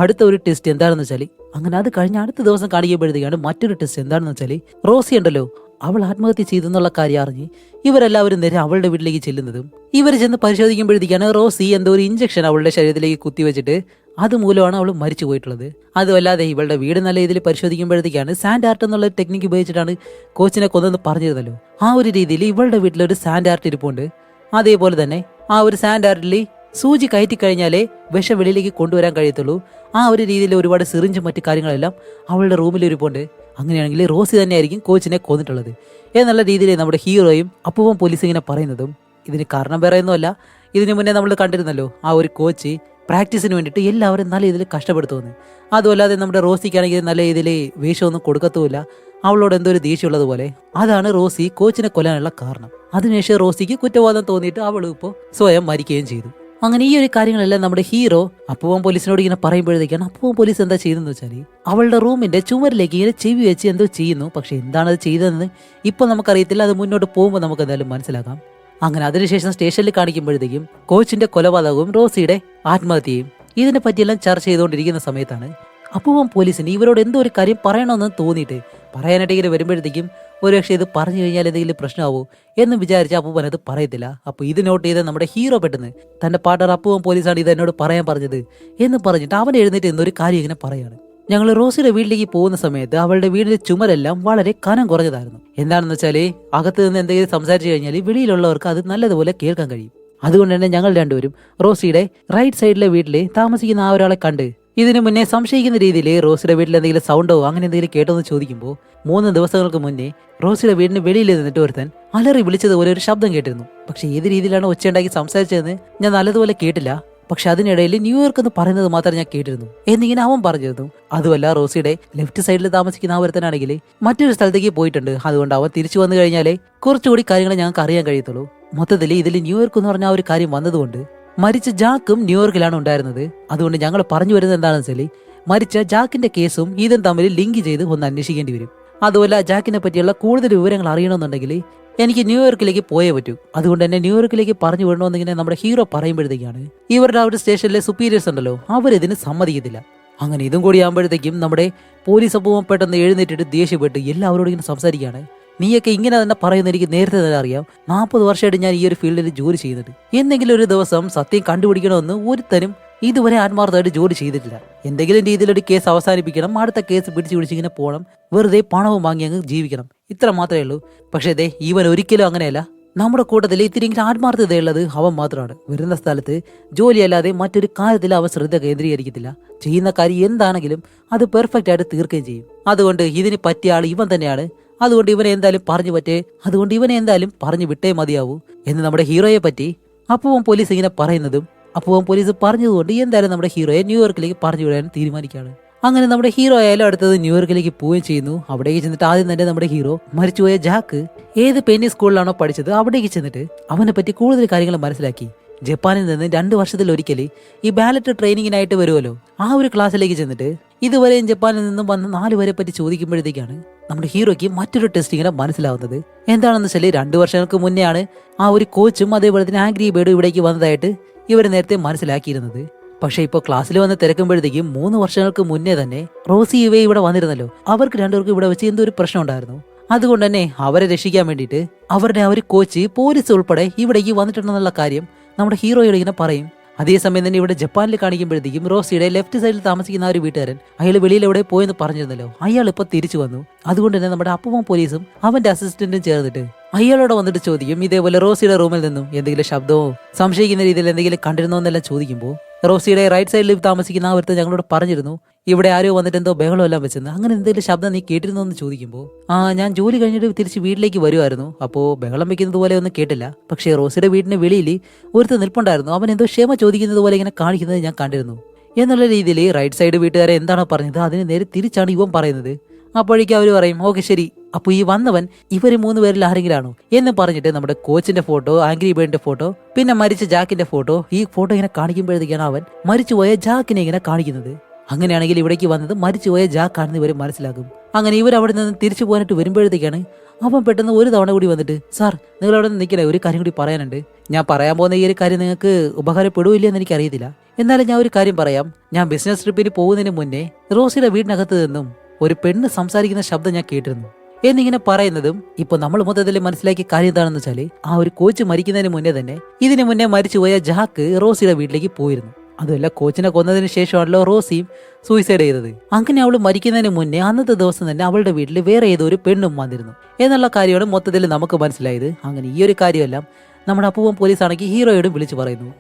അടുത്ത ഒരു ടെസ്റ്റ് എന്താണെന്ന് വെച്ചാൽ അങ്ങനെ അത് കഴിഞ്ഞ അടുത്ത ദിവസം കാണിക്കുമ്പോഴത്തേക്കാണ് മറ്റൊരു ടെസ്റ്റ് എന്താണെന്ന് വെച്ചാൽ റോസി ഉണ്ടല്ലോ അവൾ ആത്മഹത്യ ചെയ്തെന്നുള്ള കാര്യം അറിഞ്ഞ് ഇവരെല്ലാവരും നേരെ അവളുടെ വീട്ടിലേക്ക് ചെല്ലുന്നതും ഇവർ ചെന്ന് പരിശോധിക്കുമ്പോഴത്തേക്കാണ് റോസി എന്തോ ഒരു ഇഞ്ചക്ഷൻ അവളുടെ ശരീരത്തിലേക്ക് കുത്തിവെച്ചിട്ട് അതുമൂലമാണ് അവൾ മരിച്ചു പോയിട്ടുള്ളത്. അതുമല്ലാതെ ഇവളുടെ വീട് നല്ല രീതിയിൽ പരിശോധിക്കുമ്പോഴത്തേക്കാണ് സാൻഡ് ആർട്ട് എന്നുള്ള ടെക്നിക്ക് ഉപയോഗിച്ചിട്ടാണ് കോച്ചിനെ കൊന്നെന്ന് പറഞ്ഞിരുന്നല്ലോ. ആ ഒരു രീതിയിൽ ഇവളുടെ വീട്ടിലൊരു സാൻഡ് ആർട്ട് ഇരിപ്പുണ്ട്. അതേപോലെ തന്നെ ആ ഒരു സാൻഡ് ആർട്ടിൽ സൂചി കയറ്റി കഴിഞ്ഞാലേ വിഷം വെളിയിലേക്ക് കൊണ്ടുവരാൻ കഴിയത്തുള്ളൂ. ആ ഒരു രീതിയിൽ ഒരുപാട് സിറിഞ്ചും മറ്റു കാര്യങ്ങളെല്ലാം അവളുടെ റൂമിൽ ഇരിപ്പുണ്ട്. അങ്ങനെയാണെങ്കിൽ റോസി തന്നെയായിരിക്കും കോച്ചിനെ കൊന്നിട്ടുള്ളത് എന്നുള്ള രീതിയിൽ നമ്മുടെ ഹീറോയും അപ്പൂപ്പൻ പോലീസ് ഇങ്ങനെ പറയുന്നതും ഇതിന് കാരണം വേറെ ഒന്നുമല്ല, ഇതിനു മുന്നേ നമ്മൾ കണ്ടിരുന്നല്ലോ ആ ഒരു കോച്ച് പ്രാക്ടീസിന് വേണ്ടിയിട്ട് എല്ലാവരും നല്ല രീതിയിൽ കഷ്ടപ്പെടുത്തുമെന്ന്. അതുമല്ലാതെ നമ്മുടെ റോസിക്കാണെങ്കിൽ നല്ല രീതിയിൽ വേഷമൊന്നും കൊടുക്കത്തുമില്ല, അവളോട് എന്തോ ഒരു ദേഷ്യമുള്ളതുപോലെ. അതാണ് റോസി കോച്ചിനെ കൊല്ലാനുള്ള കാരണം. അതിനുശേഷം റോസിക്ക് കുറ്റവാദം തോന്നിയിട്ട് അവൾ ഇപ്പോൾ സ്വയം മരിക്കുകയും ചെയ്തു. അങ്ങനെ ഈ ഒരു കാര്യങ്ങളെല്ലാം നമ്മുടെ ഹീറോ അപ്പൂപ്പൻ പോലീസിനോട് ഇങ്ങനെ പറയുമ്പോഴത്തേക്കാണ് അപ്പൂപ്പൻ പോലീസ് എന്താ ചെയ്തെന്ന് വെച്ചാൽ അവളുടെ റൂമിന്റെ ചുമരിലേക്ക് ഇങ്ങനെ ചെവി വെച്ച് എന്തോ ചെയ്യുന്നു. പക്ഷെ എന്താണ് അത് ചെയ്തതെന്ന് ഇപ്പൊ നമുക്കറിയത്തില്ല, അത് മുന്നോട്ട് പോകുമ്പോൾ നമുക്ക് എന്തായാലും മനസ്സിലാക്കാം. അങ്ങനെ അതിനുശേഷം സ്റ്റേഷനിൽ കാണിക്കുമ്പോഴത്തേക്കും കോച്ചിന്റെ കൊലപാതകവും റോസിയുടെ ആത്മഹത്യയും ഇതിനെ പറ്റിയെല്ലാം ചർച്ച ചെയ്തുകൊണ്ടിരിക്കുന്ന സമയത്താണ് അപ്പൂപ്പൻ പോലീസിന് ഇവരോട് എന്തോ ഒരു കാര്യം പറയണമെന്ന് തോന്നിയിട്ട് പറയാനായിട്ട് ഇങ്ങനെ വരുമ്പോഴത്തേക്കും ഒരു പക്ഷേ ഇത് പറഞ്ഞു കഴിഞ്ഞാൽ എന്തെങ്കിലും പ്രശ്നമാവോ എന്ന് വിചാരിച്ച അപ്പൂപ്പൻ അത് പറയത്തില്ല. അപ്പോൾ ഇത് നോട്ട് ചെയ്ത് നമ്മുടെ ഹീറോ പെട്ടെന്ന് തന്റെ പാർട്ണർ അപ്പൂപ്പൻ പോലീസാണ് ഇത് എന്നോട് പറയാൻ പറഞ്ഞത് എന്ന് പറഞ്ഞിട്ട് അവൻ എഴുന്നേറ്റ് എന്നൊരു കാര്യം ഇങ്ങനെ പറയാണ്. ഞങ്ങൾ റോസിയുടെ വീട്ടിലേക്ക് പോകുന്ന സമയത്ത് അവളുടെ വീടിന്റെ ചുമരെല്ലാം വളരെ കനം കുറഞ്ഞതായിരുന്നു. എന്താണെന്ന് വെച്ചാല് അകത്ത് നിന്ന് എന്തെങ്കിലും സംസാരിച്ചു കഴിഞ്ഞാൽ വെളിയിലുള്ളവർക്ക് അത് നല്ലതുപോലെ കേൾക്കാൻ കഴിയും. അതുകൊണ്ട് തന്നെ ഞങ്ങൾ രണ്ടുപേരും റോസിയുടെ റൈറ്റ് സൈഡിലെ വീട്ടിൽ താമസിക്കുന്ന ആ ഒരാളെ കണ്ട് ഇതിനു മുന്നേ സംശയിക്കുന്ന രീതിയിൽ റോസിയുടെ വീട്ടിൽ എന്തെങ്കിലും സൗണ്ടോ അങ്ങനെ എന്തെങ്കിലും കേട്ടോ എന്ന് ചോദിക്കുമ്പോൾ 3 ദിവസങ്ങൾക്ക് മുന്നേ റോസിയുടെ വീടിന് വെളിയിൽ നിന്നിട്ട് ഒരുത്തൻ അലറി വിളിച്ചതുപോലെ ഒരു ശബ്ദം കേട്ടിരുന്നു. പക്ഷെ ഏത് രീതിയിലാണ് ഒച്ചയുണ്ടാക്കി സംസാരിച്ചതെന്ന് ഞാൻ നല്ലതുപോലെ കേട്ടില്ല. പക്ഷെ അതിനിടയിൽ ന്യൂയോർക്ക് എന്ന് പറയുന്നത് മാത്രം ഞാൻ കേട്ടിരുന്നു എന്നിങ്ങനെ അവൻ പറഞ്ഞിരുന്നു. അതുമല്ല, റോസിയുടെ ലെഫ്റ്റ് സൈഡിൽ താമസിക്കുന്ന ആ ഒരുത്തനാണെങ്കിൽ മറ്റൊരു സ്ഥലത്തേക്ക് പോയിട്ടുണ്ട്. അതുകൊണ്ട് അവൻ തിരിച്ചു വന്നു കഴിഞ്ഞാലേ കുറച്ചുകൂടി കാര്യങ്ങൾ ഞങ്ങൾക്ക് അറിയാൻ കഴിയത്തുള്ളൂ. മൊത്തത്തിൽ ഇതിൽ ന്യൂയോർക്ക് എന്ന് പറഞ്ഞ ആ ഒരു കാര്യം വന്നതുകൊണ്ട് മരിച്ച ജാക്കും ന്യൂയോർക്കിലാണ് ഉണ്ടായിരുന്നത്. അതുകൊണ്ട് ഞങ്ങൾ പറഞ്ഞു വരുന്നത് എന്താണെന്ന് വെച്ചാൽ മരിച്ച ജാക്കിന്റെ കേസും ഇതും തമ്മിൽ ലിങ്ക് ചെയ്ത് ഒന്ന് അന്വേഷിക്കേണ്ടി വരും. അതുപോലെ ജാക്കിനെ പറ്റിയുള്ള കൂടുതൽ വിവരങ്ങൾ അറിയണമെന്നുണ്ടെങ്കിൽ എനിക്ക് ന്യൂയോർക്കിലേക്ക് പോയേ പറ്റൂ. അതുകൊണ്ട് തന്നെ ന്യൂയോർക്കിലേക്ക് പറഞ്ഞു വിടണമെന്നിങ്ങനെ നമ്മുടെ ഹീറോ പറയുമ്പോഴത്തേക്കാണ് ഇവരുടെ ആ ഒരു സ്റ്റേഷനിലെ സുപ്പീരിയേഴ്സ് ഉണ്ടല്ലോ അവരിതിന് സമ്മതിക്കത്തില്ല. അങ്ങനെ ഇതും കൂടി ആകുമ്പോഴത്തേക്കും നമ്മുടെ പോലീസ് അപ്പൂവൻ പെട്ടെന്ന് എഴുന്നേറ്റിട്ട് ദേഷ്യപ്പെട്ട് എല്ലാവരോടും ഇങ്ങനെ സംസാരിക്കുകയാണ്. നീയൊക്കെ ഇങ്ങനെ തന്നെ പറയുന്ന എനിക്ക് നേരത്തെ തന്നെ അറിയാം. 40 വർഷമായിട്ട് ഞാൻ ഈ ഒരു ഫീൽഡിൽ ജോലി ചെയ്യുന്നുണ്ട്. എന്തെങ്കിലും ഒരു ദിവസം സത്യം കണ്ടുപിടിക്കണമെന്ന് ഒരുത്തരും ഇതുവരെ ആത്മാർത്ഥമായിട്ട് ജോലി ചെയ്തിട്ടില്ല. എന്തെങ്കിലും രീതിയിലൊരു കേസ് അവസാനിപ്പിക്കണം, അടുത്ത കേസ് പിടിച്ചിങ്ങനെ പോകണം, വെറുതെ പണവും വാങ്ങി അങ്ങ് ജീവിക്കണം, ഇത്ര മാത്രമേ ഉള്ളൂ. പക്ഷേ ദേ ഇവൻ ഒരിക്കലും അങ്ങനെയല്ല. നമ്മുടെ കൂട്ടത്തിൽ ഇത്തിരിയെങ്കിലും ആത്മാർത്ഥതയുള്ളത് അവൻ മാത്രമാണ്. വരുന്ന സ്ഥലത്ത് ജോലിയല്ലാതെ മറ്റൊരു കാര്യത്തിൽ അവൻ ശ്രദ്ധ കേന്ദ്രീകരിക്കത്തില്ല. ചെയ്യുന്ന കാര്യം എന്താണെങ്കിലും അത് പെർഫെക്റ്റ് ആയിട്ട് തീർക്കുകയും ചെയ്യും. അതുകൊണ്ട് ഇതിന് പറ്റിയ ആൾ ഇവൻ തന്നെയാണ്. അതുകൊണ്ട് ഇവനെ എന്തായാലും പറഞ്ഞു വിട്ടേ മതിയാവൂ എന്ന് നമ്മുടെ ഹീറോയെ പറ്റി അപ്പൂവൻ പോലീസ് ഇങ്ങനെ പറയുന്നതും അപ്പൂവൻ പോലീസ് പറഞ്ഞതുകൊണ്ട് എന്തായാലും നമ്മുടെ ഹീറോയെ ന്യൂയോർക്കിലേക്ക് പറഞ്ഞു വിടാൻ തീരുമാനിക്കുകയാണ്. അങ്ങനെ നമ്മുടെ ഹീറോ ആയാലും അടുത്തത് ന്യൂയോർക്കിലേക്ക് പോവുകയും ചെയ്യുന്നു. അവിടേക്ക് ചെന്നിട്ട് ആദ്യം തന്നെ നമ്മുടെ ഹീറോ മരിച്ചുപോയ ജാക്ക് ഏത് പെന്നി സ്കൂളിലാണോ പഠിച്ചത് അവിടേക്ക് ചെന്നിട്ട് അവനെ പറ്റി കൂടുതൽ കാര്യങ്ങൾ മനസ്സിലാക്കി. ജപ്പാനിൽ നിന്ന് 2 വർഷത്തിലൊരിക്കൽ ഈ ബാലറ്റ് ട്രെയിനിങ്ങിനായിട്ട് വരുമല്ലോ, ആ ഒരു ക്ലാസ്സിലേക്ക് ചെന്നിട്ട് ഇതുവരെയും ജപ്പാനിൽ നിന്നും വന്ന 4 പേരെ പറ്റി ചോദിക്കുമ്പോഴത്തേക്കാണ് നമ്മുടെ ഹീറോയ്ക്ക് മറ്റൊരു ടെസ്റ്റ് ഇങ്ങനെ മനസ്സിലാവുന്നത്. എന്താണെന്ന് വെച്ചാൽ 2 വർഷങ്ങൾക്ക് മുന്നെയാണ് ആ ഒരു കോച്ചും അതേപോലെ തന്നെ ആംഗ്രി ബേർഡും ഇവിടേക്ക് വന്നതായിട്ട് ഇവർ നേരത്തെ മനസ്സിലാക്കിയിരുന്നത്. പക്ഷെ ഇപ്പോൾ ക്ലാസ്സിൽ വന്ന് തിരക്കുമ്പോഴത്തേക്കും 3 വർഷങ്ങൾക്ക് മുന്നേ തന്നെ റോസി ഇവയെ ഇവിടെ വന്നിരുന്നല്ലോ. അവർക്ക് 2 പേർക്കും ഇവിടെ വെച്ച് എന്തോ ഒരു പ്രശ്നം ഉണ്ടായിരുന്നു. അതുകൊണ്ട് തന്നെ അവരെ രക്ഷിക്കാൻ വേണ്ടിയിട്ട് അവരുടെ ആ ഒരു കോച്ച് പോലീസ് ഉൾപ്പെടെ ഇവിടേക്ക് വന്നിട്ടുണ്ടെന്നുള്ള കാര്യം നമ്മുടെ ഹീറോയോട് ഇങ്ങനെ പറയും. അതേസമയം തന്നെ ഇവിടെ ജപ്പാനിൽ കാണിക്കുമ്പോഴത്തേക്കും റോസിയുടെ ലെഫ്റ്റ് സൈഡിൽ താമസിക്കുന്ന ആ ഒരു വീട്ടുകാരൻ അയാൾ വെളിയിൽ എവിടെ പോയെന്ന് പറഞ്ഞിരുന്നല്ലോ, അയാൾ ഇപ്പൊ തിരിച്ചു വന്നു. അതുകൊണ്ട് തന്നെ നമ്മുടെ അപ്പൂവൻ പോലീസും അവന്റെ അസിസ്റ്റന്റും ചേർന്നിട്ട് അയാളോട് വന്നിട്ട് ചോദിക്കും, ഇതേപോലെ റോസിയുടെ റൂമിൽ നിന്നും എന്തെങ്കിലും ശബ്ദമോ സംശയിക്കുന്ന രീതിയിൽ എന്തെങ്കിലും കണ്ടിരുന്നോ എന്നെല്ലാം ചോദിക്കുമ്പോൾ റോസിയുടെ റൈറ്റ് സൈഡിൽ താമസിക്കുന്ന ആ ഒരുത്തൻ ഞങ്ങളോട് പറഞ്ഞിരുന്നു ഇവിടെ ആരോ വന്നിട്ട് എന്തോ ബഹളം എല്ലാം വെച്ചെന്ന്. അങ്ങനെ എന്തെങ്കിലും ശബ്ദം നീ കേട്ടിരുന്നോ എന്ന് ചോദിക്കുമ്പോൾ ഞാൻ ജോലി കഴിഞ്ഞിട്ട് തിരിച്ച് വീട്ടിലേക്ക് വരുമായിരുന്നു, അപ്പോൾ ബഹളം വെക്കുന്നത് പോലെ ഒന്നും കേട്ടില്ല. പക്ഷേ റോസിയുടെ വീടിന് വെളിയിൽ ഒരുത്തൻ നിൽപ്പുണ്ടായിരുന്നു, അവൻ എന്തോ ക്ഷമ ചോദിക്കുന്നത് പോലെ ഇങ്ങനെ കാണിക്കുന്നത് ഞാൻ കണ്ടിരുന്നു എന്നുള്ള രീതിയിൽ റൈറ്റ് സൈഡ് വീട്ടുകാരെ എന്താണോ പറഞ്ഞത് അതിന് നേരെ തിരിച്ചാണ് ഇവൻ പറയുന്നത്. അപ്പോഴേക്കും അവർ പറയും ഓക്കെ ശരി, അപ്പൊ ഈ വന്നവൻ ഇവര് 3 പേരിൽ ആരെങ്കിലും ആണോ എന്ന് പറഞ്ഞിട്ട് നമ്മുടെ കോച്ചിന്റെ ഫോട്ടോ, ആംഗ്രി ബേർഡിന്റെ ഫോട്ടോ, പിന്നെ മരിച്ച ജാക്കിന്റെ ഫോട്ടോ, ഈ ഫോട്ടോ ഇങ്ങനെ കാണിക്കുമ്പോഴത്തേക്കാണ് അവൻ മരിച്ചുപോയ ജാക്കിനെ ഇങ്ങനെ കാണിക്കുന്നത്. അങ്ങനെയാണെങ്കിൽ ഇവിടേക്ക് വന്നത് മരിച്ചുപോയ ജാക്കാണെന്ന് ഇവർ മനസ്സിലാക്കും. അങ്ങനെ ഇവർ അവിടെ നിന്ന് തിരിച്ചു പോകാനായിട്ട് വരുമ്പോഴത്തേക്കാണ് അവൻ പെട്ടെന്ന് ഒരു തവണ കൂടി വന്നിട്ട് സാർ നിങ്ങൾ അവിടെ നിന്ന് നിൽക്കണേ, ഒരു കാര്യം കൂടി പറയാനുണ്ട്. ഞാൻ പറയാൻ പോകുന്ന ഈ ഒരു കാര്യം നിങ്ങൾക്ക് ഉപകാരപ്പെടുവില്ല എന്ന് എനിക്കറിയത്തില്ല, എന്നാലും ഞാൻ ഒരു കാര്യം പറയാം. ഞാൻ ബിസിനസ് ട്രിപ്പിന് പോകുന്നതിന് മുന്നേ റോസിയുടെ വീടിനകത്ത് നിന്നും ഒരു പെണ്ണ് സംസാരിക്കുന്ന ശബ്ദം ഞാൻ കേട്ടിരുന്നു എന്നിങ്ങനെ പറയുന്നതും ഇപ്പൊ നമ്മൾ മൊത്തത്തിൽ മനസ്സിലാക്കിയ കാര്യം എന്താണെന്ന് വെച്ചാല് ആ ഒരു കോച്ച് മരിക്കുന്നതിന് മുന്നേ തന്നെ ഇതിനു മുന്നേ മരിച്ചുപോയ ജാക്ക് റോസിയുടെ വീട്ടിലേക്ക് പോയിരുന്നു. അതുമല്ല, കോച്ചിനെ കൊന്നതിന് ശേഷമാണല്ലോ റോസിയും സൂയിസൈഡ് ചെയ്തത്. അങ്ങനെ അവൾ മരിക്കുന്നതിന് മുന്നേ അന്നത്തെ ദിവസം തന്നെ അവളുടെ വീട്ടിൽ വേറെ ഏതോ ഒരു പെണ്ണും വന്നിരുന്നു എന്നുള്ള കാര്യമാണ് മൊത്തത്തിൽ നമുക്ക് മനസ്സിലായത്. അങ്ങനെ ഈ ഒരു കാര്യമെല്ലാം നമ്മുടെ അപ്പൂവൻ പോലീസ് ആണെങ്കിൽ ഹീറോയോടും വിളിച്ചു പറയുന്നു.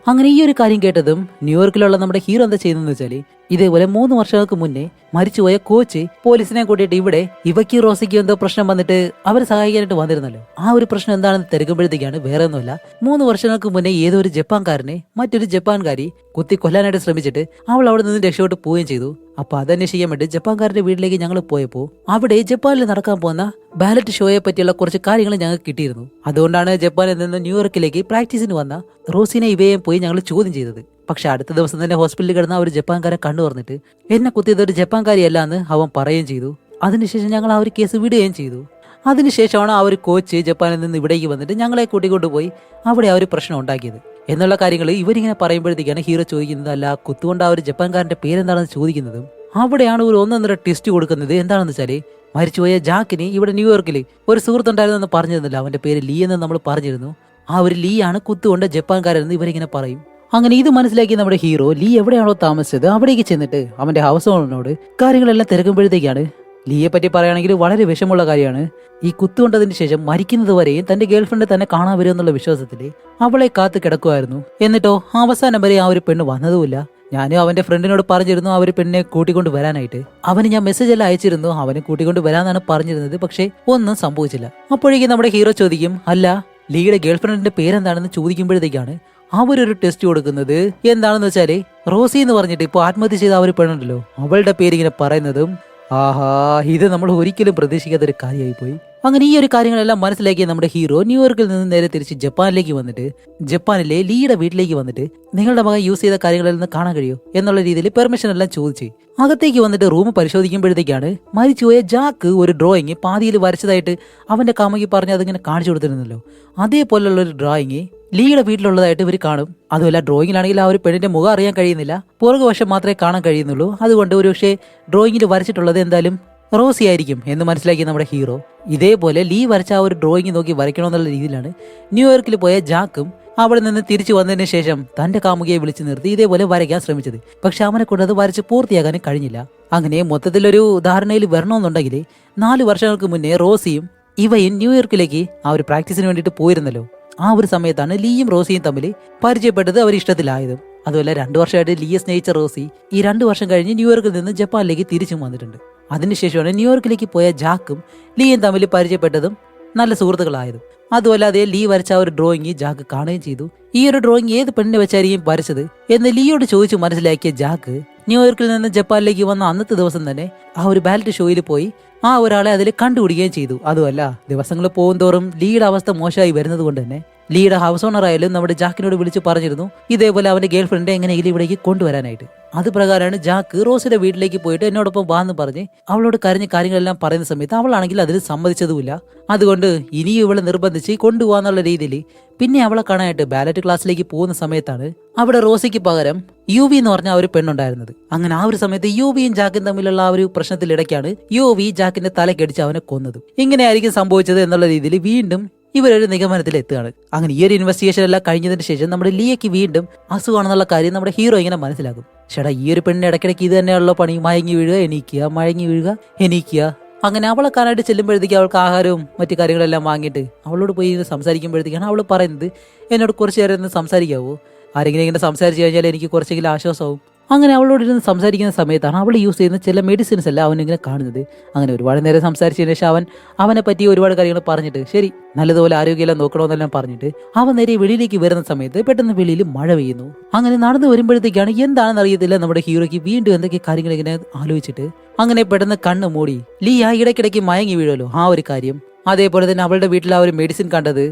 അങ്ങനെ ഈ ഒരു കാര്യം കേട്ടതും ന്യൂയോർക്കിലുള്ള നമ്മുടെ ഹീറോ എന്താ ചെയ്യുന്നതെന്ന് വെച്ചാൽ ഇതേപോലെ 3 വർഷങ്ങൾക്ക് മുന്നേ മരിച്ചുപോയ കോച്ച് പോലീസിനെ കൂട്ടിയിട്ട് ഇവിടെ ഇവയ്ക്ക് റോസിക്ക് എന്തോ പ്രശ്നം വന്നിട്ട് അവരെ സഹായിക്കാനായിട്ട് വന്നിരുന്നല്ലോ. ആ ഒരു പ്രശ്നം എന്താണെന്ന് തിരക്കുമ്പോഴത്തേക്കാണ് വേറെ ഒന്നുമല്ല, 3 വർഷങ്ങൾക്ക് മുന്നേ ഏതോ ഒരു ജപ്പാൻകാരനെ മറ്റൊരു ജപ്പാൻകാരി കുത്തി കൊല്ലാനായിട്ട് ശ്രമിച്ചിട്ട് അവൾ അവിടെ നിന്ന് രക്ഷപ്പെട്ട് പോവുകയും ചെയ്തു. അപ്പൊ അതന്വേഷിക്കാൻ വേണ്ടി ജപ്പാൻകാരുടെ വീട്ടിലേക്ക് ഞങ്ങൾ പോയപ്പോൾ അവിടെ ജപ്പാനിൽ നടക്കാൻ പോകുന്ന ബാലറ്റ് ഷോയെ പറ്റിയുള്ള കുറച്ച് കാര്യങ്ങൾ ഞങ്ങൾക്ക് കിട്ടിയിരുന്നു. അതുകൊണ്ടാണ് ജപ്പാനിൽ നിന്ന് ന്യൂയോർക്കിലേക്ക് പ്രാക്ടീസിന് വന്ന റോസിനെ ഇവയെയും പോയി ഞങ്ങൾ ചോദ്യം ചെയ്തത്. പക്ഷെ അടുത്ത ദിവസം തന്നെ ഹോസ്പിറ്റലിൽ കിടന്ന ഒരു ജപ്പാൻകാരെ കണ്ടു പറഞ്ഞിട്ട് എന്നെ കുത്തിയത് ഒരു ജപ്പാൻകാരിയല്ല എന്ന് അവൻ പറയുകയും ചെയ്തു. അതിനുശേഷം ഞങ്ങൾ ആ ഒരു കേസ് വിടുകയും ചെയ്തു. അതിനുശേഷമാണ് ആ ഒരു കോച്ച് ജപ്പാനിൽ നിന്ന് ഇവിടേക്ക് വന്നിട്ട് ഞങ്ങളെ കൂട്ടിക്കൊണ്ടുപോയി അവിടെ ആ ഒരു പ്രശ്നം ഉണ്ടാക്കിയത് എന്നുള്ള കാര്യങ്ങൾ ഇവരിങ്ങനെ പറയുമ്പോഴത്തേക്കാണ് ഹീറോ ചോദിക്കുന്നത്, അല്ല കുത്തുകൊണ്ട് ആ ഒരു ജപ്പാൻകാരന്റെ പേരെന്താണെന്ന് ചോദിക്കുന്നതും അവിടെയാണ് ഒരു ഒന്നൊന്നര ടെസ്റ്റ് കൊടുക്കുന്നത്. എന്താണെന്ന് വെച്ചാല് മരിച്ചുപോയ ജാക്കിന് ഇവിടെ ന്യൂയോർക്കിൽ ഒരു സുഹൃത്തുണ്ടായിരുന്നെന്ന് പറഞ്ഞിരുന്നില്ല, അവന്റെ പേര് ലീ എന്ന് നമ്മൾ പറഞ്ഞിരുന്നു. ആ ഒരു ലീ ആണ് കുത്തുകൊണ്ട് ജപ്പാൻകാരെന്ന് ഇവരിങ്ങനെ പറയും. അങ്ങനെ ഇത് മനസ്സിലാക്കി നമ്മുടെ ഹീറോ ലീ എവിടെയാണോ താമസിച്ചത് അവിടേക്ക് ചെന്നിട്ട് അവന്റെ ഹൗസ് ഓണറിനോട് കാര്യങ്ങളെല്ലാം തിരക്കുമ്പോഴത്തേക്കാണ് ലീയെ പറ്റി പറയുകയാണെങ്കിൽ വളരെ വിഷമുള്ള കാര്യമാണ്. ഈ കുത്തുകൊണ്ടതിന് ശേഷം മരിക്കുന്നത് വരെയും തന്റെ ഗേൾഫ്രണ്ട് തന്നെ കാണാൻ വരും എന്നുള്ള വിശ്വാസത്തില് അവളെ കാത്തു കിടക്കുമായിരുന്നു. എന്നിട്ടോ അവസാനം വരെ ആ ഒരു പെണ്ണ് വന്നതുമില്ല. ഞാനും അവന്റെ ഫ്രണ്ടിനോട് പറഞ്ഞിരുന്നു അവർ പെണ്ണിനെ കൂട്ടിക്കൊണ്ട് വരാനായിട്ട്. അവന് ഞാൻ മെസ്സേജ് എല്ലാം അയച്ചിരുന്നു, അവനെ കൂട്ടിക്കൊണ്ട് വരാനാണ് പറഞ്ഞിരുന്നത്. പക്ഷെ ഒന്നും സംഭവിച്ചില്ല. അപ്പോഴേക്കും നമ്മുടെ ഹീറോ ചോദിക്കും, അല്ല ലീയുടെ ഗേൾഫ്രണ്ടിന്റെ പേരെന്താണെന്ന് ചോദിക്കുമ്പോഴത്തേക്കാണ് അവരൊരു ടെസ്റ്റ് കൊടുക്കുന്നത്. എന്താണെന്ന് വെച്ചാല് റോസി എന്ന് പറഞ്ഞിട്ട് ഇപ്പൊ ആത്മഹത്യ ചെയ്ത ആ ഒരു പെണ്ണുണ്ടല്ലോ, അവളുടെ പേരിങ്ങനെ പറയുന്നതും ആഹാ, ഇത് നമ്മൾ ഒരിക്കലും പ്രതീക്ഷിക്കാത്തൊരു കാര്യമായി പോയി. അങ്ങനെ ഈ ഒരു കാര്യങ്ങളെല്ലാം മനസ്സിലാക്കിയ നമ്മുടെ ഹീറോ ന്യൂയോർക്കിൽ നിന്ന് നേരെ തിരിച്ച് ജപ്പാനിലേക്ക് വന്നിട്ട് ജപ്പാനിലെ ലീയുടെ വീട്ടിലേക്ക് വന്നിട്ട് നിങ്ങളുടെ മകൻ യൂസ് ചെയ്ത കാര്യങ്ങളിൽ നിന്ന് കാണാൻ കഴിയോ എന്നുള്ള രീതിയിൽ പെർമിഷൻ എല്ലാം ചോദിച്ച് അകത്തേക്ക് വന്നിട്ട് റൂം പരിശോധിക്കുമ്പോഴത്തേക്കാണ് മരിച്ചുപോയ ജാക്ക് ഒരു ഡ്രോയിങ് പാതിയിൽ വരച്ചതായിട്ട് അവന്റെ കാമുകി പറഞ്ഞ് അതിങ്ങനെ കാണിച്ചു കൊടുത്തിരുന്നല്ലോ. അതേപോലുള്ള ഒരു ഡ്രോയിങ് ലീയുടെ വീട്ടിലുള്ളതായിട്ട് ഇവർ കാണും. അതുമല്ല ഡ്രോയിങ്ങിലാണെങ്കിൽ ആ ഒരു പെണ്ണിന്റെ മുഖം അറിയാൻ കഴിയുന്നില്ല, പുറകുവശം മാത്രമേ കാണാൻ കഴിയുന്നുള്ളൂ. അതുകൊണ്ട് ഒരു പക്ഷേ ഡ്രോയിങ്ങിൽ വരച്ചിട്ടുള്ളത് എന്തായാലും റോസി ആയിരിക്കും എന്ന് മനസ്സിലാക്കി നമ്മുടെ ഹീറോ ഇതേപോലെ ലീ വരച്ച ആ ഒരു ഡ്രോയിങ് നോക്കി വരയ്ക്കണമെന്നുള്ള രീതിയിലാണ് ന്യൂയോർക്കിൽ പോയ ജാക്കും അവിടെ നിന്ന് തിരിച്ചു വന്നതിന് ശേഷം തന്റെ കാമുകിയെ വിളിച്ചു നിർത്തി ഇതേപോലെ വരയ്ക്കാൻ ശ്രമിച്ചത്. പക്ഷെ അവനെ കൊണ്ട് അത് വരച്ച് പൂർത്തിയാകാനും കഴിഞ്ഞില്ല. അങ്ങനെ മൊത്തത്തിലൊരു ധാരണയിൽ വരണമെന്നുണ്ടെങ്കിൽ 4 വർഷങ്ങൾക്ക് മുന്നേ റോസിയും ഇവയും ന്യൂയോർക്കിലേക്ക് ആ ഒരു പ്രാക്ടീസിന് വേണ്ടിയിട്ട് പോയിരുന്നല്ലോ. ആ ഒരു സമയത്താണ് ലീയും റോസിയും തമ്മിൽ പരിചയപ്പെട്ടത്, അവർ ഇഷ്ടത്തിലായതും. അതുപോലെ 2 വർഷമായിട്ട് ലീയെ സ്നേഹിച്ച റോസി ഈ 2 വർഷം കഴിഞ്ഞ് ന്യൂയോർക്കിൽ നിന്ന് ജപ്പാനിലേക്ക് തിരിച്ചും വന്നിട്ടുണ്ട്. അതിനുശേഷമാണ് ന്യൂയോർക്കിലേക്ക് പോയ ജാക്കും ലീയും തമ്മിൽ പരിചയപ്പെട്ടതും നല്ല സുഹൃത്തുക്കളായതും. അതുമല്ലാതെ ലീ വരച്ച ഒരു ഡ്രോയിങ് ജാക്ക് കാണുകയും ചെയ്തു. ഈ ഒരു ഡ്രോയിങ് ഏത് പെണ്ണിനെ വെച്ചായിരിക്കും വരച്ചത് എന്ന് ലീയോട് ചോദിച്ചു മനസ്സിലാക്കിയ ജാക്ക് ന്യൂയോർക്കിൽ നിന്ന് ജപ്പാനിലേക്ക് വന്ന അന്നത്തെ ദിവസം തന്നെ ആ ഒരു ബാലറ്റ് ഷോയിൽ പോയി ആ ഒരാളെ അതിൽ കണ്ടുപിടിക്കുകയും ചെയ്തു. അതുമല്ല ദിവസങ്ങൾ പോകും തോറും ലീയുടെ അവസ്ഥ മോശമായി വരുന്നത് കൊണ്ട് തന്നെ ലീയുടെ ഹൗസ് ഓണർ ആയാലും നമ്മുടെ ജാക്കിനോട് വിളിച്ച് പറഞ്ഞിരുന്നു ഇതേപോലെ അവന്റെ ഗേൾ ഫ്രണ്ട് എങ്ങനെയെങ്കിലും ഇവിടേക്ക് കൊണ്ടുവരാനായിട്ട്. അത് പ്രകാരമാണ് ജാക്ക് റോസിന്റെ വീട്ടിലേക്ക് പോയിട്ട് എന്നോടൊപ്പം വാന്ന് പറഞ്ഞ് അവളോട് കരഞ്ഞ് കാര്യങ്ങളെല്ലാം പറയുന്ന സമയത്ത് അവളാണെങ്കിൽ അതിന് സമ്മതിച്ചതുമില്ല. അതുകൊണ്ട് ഇനിയും ഇവളെ നിർബന്ധിച്ച് കൊണ്ടുപോകാന്നുള്ള രീതിയിൽ പിന്നെ അവളെ കാണാനായിട്ട് ബാലറ്റ് ക്ലാസ്സിലേക്ക് പോകുന്ന സമയത്താണ് അവിടെ റോസിക്ക് പകരം യുവി എന്ന് പറഞ്ഞ ആ ഒരു പെണ്ണുണ്ടായിരുന്നത്. അങ്ങനെ ആ ഒരു സമയത്ത് യുവിയും ജാക്കും തമ്മിലുള്ള ആ ഒരു പ്രശ്നത്തിലിടയ്ക്കാണ് യുവി ജാക്കിന്റെ തലക്കടിച്ച് അവനെ കൊന്നത്. ഇങ്ങനെയായിരിക്കും സംഭവിച്ചത് എന്നുള്ള രീതിയിൽ വീണ്ടും ഇവരൊരു നിഗമനത്തിൽ എത്തുകയാണ്. അങ്ങനെ ഈ ഒരു ഇൻവെസ്റ്റിഗേഷൻ എല്ലാം കഴിഞ്ഞതിന് ശേഷം നമ്മുടെ ലിയയ്ക്ക് വീണ്ടും അസുഖമാണെന്നുള്ള കാര്യം നമ്മുടെ ഹീറോ ഇങ്ങനെ മനസ്സിലാക്കും. ചേട്ടാ ഈ ഒരു പെണ്ണിന് ഇടയ്ക്കിടയ്ക്ക് ഇത് തന്നെയുള്ള പണി, മയങ്ങി വീഴുക എണീക്കുക, മയങ്ങി വീഴുക എണീക്കുക. അങ്ങനെ അവളെ കാണാനായിട്ട് ചെല്ലുമ്പോഴത്തേക്ക് അവൾക്ക് ആഹാരവും മറ്റു കാര്യങ്ങളെല്ലാം വാങ്ങിയിട്ട് അവളോട് പോയി സംസാരിക്കുമ്പോഴത്തേക്കാണ് അവൾ പറയുന്നത് എന്നോട് കുറച്ച് നേരം ഒന്ന് സംസാരിക്കാവോ, ആരെങ്കിലും ഇങ്ങനെ സംസാരിച്ചു കഴിഞ്ഞാൽ എനിക്ക് കുറച്ചെങ്കിലും ആശ്വാസമാവും. അങ്ങനെ അവളോട് ഇരുന്ന് സംസാരിക്കുന്ന സമയത്താണ് അവൾ യൂസ് ചെയ്യുന്ന ചില മെഡിസിൻസ് എല്ലാം അവനിങ്ങനെ കാണുന്നത്. അങ്ങനെ ഒരുപാട് നേരം സംസാരിച്ചതിന് ശേഷം അവനെ പറ്റി ഒരുപാട് കാര്യങ്ങൾ പറഞ്ഞിട്ട് ശരി നല്ലതുപോലെ ആരോഗ്യമെല്ലാം നോക്കണമെന്നെല്ലാം പറഞ്ഞിട്ട് അവൻ നേരെ വെളിയിലേക്ക് വരുന്ന സമയത്ത് പെട്ടെന്ന് വെളിയിൽ മഴ പെയ്യുന്നു. അങ്ങനെ നടന്നു വരുമ്പോഴത്തേക്കാണ് എന്താണെന്ന് അറിയത്തില്ല നമ്മുടെ ഹീറോയ്ക്ക് വീണ്ടും എന്തൊക്കെ കാര്യങ്ങൾ ഇങ്ങനെ ആലോചിച്ചിട്ട് അങ്ങനെ പെട്ടെന്ന് കണ്ണ് മൂടി ലീ ആ ഇടയ്ക്കിടയ്ക്ക് മയങ്ങി വീഴുമല്ലോ ആ ഒരു കാര്യം. അതേപോലെ തന്നെ അവളുടെ വീട്ടിൽ ആ ഒരു മെഡിസിൻ കണ്ടത്.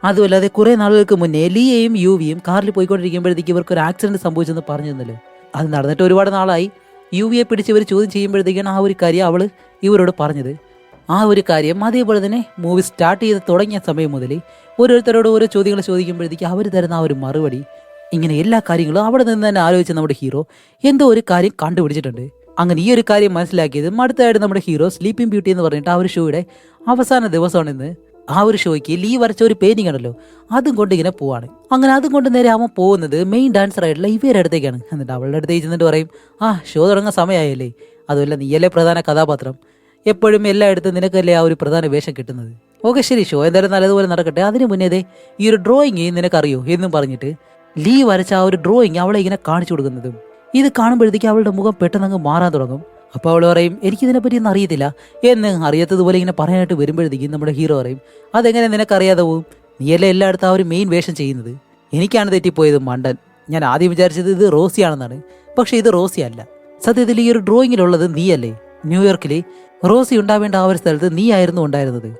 അതുമല്ലാതെ കുറെ നാളുകൾക്ക് മുന്നേ ലീയയും യുവിയും കാറിൽ പോയിക്കൊണ്ടിരിക്കുമ്പോഴത്തേക്ക് ഇവർക്ക് ഒരു ആക്സിഡന്റ് സംഭവിച്ചെന്ന് പറഞ്ഞു തന്നല്ലോ. അത് നടന്നിട്ട് ഒരുപാട് നാളായി. യുവിയെ പിടിച്ച് ഇവർ ചോദ്യം ചെയ്യുമ്പോഴത്തേക്കാണ് ആ ഒരു കാര്യം അവള് ഇവരോട് പറഞ്ഞത്. ആ ഒരു കാര്യം അതേപോലെ തന്നെ മൂവി സ്റ്റാർട്ട് ചെയ്ത് തുടങ്ങിയ സമയം മുതൽ ഓരോരുത്തരോട് ഓരോ ചോദ്യങ്ങൾ ചോദിക്കുമ്പോഴത്തേക്ക് അവർ തരുന്ന ആ ഒരു മറുപടി ഇങ്ങനെ എല്ലാ കാര്യങ്ങളും അവിടെ നിന്ന് തന്നെ ആലോചിച്ച നമ്മുടെ ഹീറോ എന്തോ ഒരു കാര്യം കണ്ടുപിടിച്ചിട്ടുണ്ട്. അങ്ങനെ ഈ ഒരു കാര്യം മനസ്സിലാക്കിയതും അടുത്തായിട്ട് നമ്മുടെ ഹീറോ സ്ലീപ്പിംഗ് ബ്യൂട്ടി എന്ന് പറഞ്ഞിട്ട് ആ ഒരു ഷോയുടെ അവസാന ദിവസമാണെന്ന് ആ ഒരു ഷോയ്ക്ക് ലീ വരച്ച ഒരു പെയിന്റിംഗ് ആണല്ലോ അതും കൊണ്ട് ഇങ്ങനെ പോവാണ്. അങ്ങനെ അതും കൊണ്ട് നേരെ അവൻ പോകുന്നത് മെയിൻ ഡാൻസർ ആയിട്ടുള്ള ഇവരുടെ അടുത്തേക്കാണ്. എന്നിട്ട് അവളുടെ അടുത്തേക്ക് ചെന്നിട്ട് പറയും ഷോ തുടങ്ങാൻ സമയമായല്ലേ, അതുമല്ല നീയല്ലേ പ്രധാന കഥാപാത്രം, എപ്പോഴും എല്ലായിടത്തും നിനക്കല്ലേ ആ ഒരു പ്രധാന വേഷം കിട്ടുന്നത്. ഓക്കെ ശരി ഷോ എന്തായാലും നല്ലതുപോലെ നടക്കട്ടെ, അതിന് മുന്നേ ഈ ഒരു ഡ്രോയിങ് നിനക്കറിയോ എന്നും പറഞ്ഞിട്ട് ലീ വരച്ച ആ ഒരു ഡ്രോയിങ് അവളെ ഇങ്ങനെ കാണിച്ചു കൊടുക്കുന്നതും ഇത് കാണുമ്പോഴത്തേക്ക് അവളുടെ മുഖം പെട്ടെന്ന് മാറാൻ തുടങ്ങും. അപ്പോൾ അവൾ പറയും എനിക്കിതിനെപ്പറ്റി ഒന്നും അറിയത്തില്ല എന്ന് അറിയാത്തതുപോലെ ഇങ്ങനെ പറയാനായിട്ട് വരുമ്പോഴത്തേക്കും നമ്മുടെ ഹീറോ പറയും അതെങ്ങനെ നിനക്കറിയാതെ പോവും, നീയല്ലേ എല്ലായിടത്തും ആ ഒരു മെയിൻ വേഷം ചെയ്യുന്നത്, എനിക്കാണ് തെറ്റിപ്പോയത് മണ്ടൻ, ഞാൻ ആദ്യം വിചാരിച്ചത് ഇത് റോസിയാണെന്നാണ്, പക്ഷെ ഇത് റോസി അല്ല, സത്യത്തിൽ ഈ ഒരു ഡ്രോയിങ്ങിലുള്ളത് നീയല്ലേ, ന്യൂയോർക്കിൽ റോസി ഉണ്ടാവേണ്ട ആ ഒരു സ്ഥലത്ത് നീ ആയിരുന്നു ഉണ്ടായിരുന്നത്,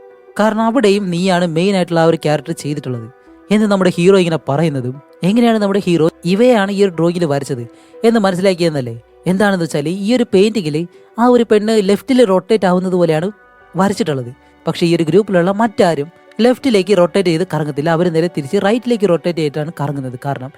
കാരണം അവിടെയും നീയാണ് മെയിൻ ആയിട്ടുള്ള ആ ഒരു ക്യാരക്ടർ ചെയ്തിട്ടുള്ളത് എന്ന് നമ്മുടെ ഹീറോ ഇങ്ങനെ പറയുന്നതും എങ്ങനെയാണ് നമ്മുടെ ഹീറോ ഇവയാണ് ഈ ഒരു ഡ്രോയിങ്ങിൽ വരച്ചത് എന്ന് മനസ്സിലാക്കിയെന്നല്ലേ. എന്താണെന്ന് വെച്ചാൽ ഈ ഒരു പെയിന്റിങ്ങിൽ ആ ഒരു പെണ്ണ് ലെഫ്റ്റിൽ റൊട്ടേറ്റ് ആവുന്നത് പോലെയാണ് വരച്ചിട്ടുള്ളത്. പക്ഷെ ഈ ഒരു ഗ്രൂപ്പിലുള്ള മറ്റാരും ലെഫ്റ്റിലേക്ക് റൊട്ടേറ്റ് ചെയ്ത് കറങ്ങത്തില്ല, അവർ നേരെ തിരിച്ച് റൈറ്റിലേക്ക് റൊട്ടേറ്റ് ചെയ്തിട്ടാണ് കറങ്ങുന്നത്. കാരണം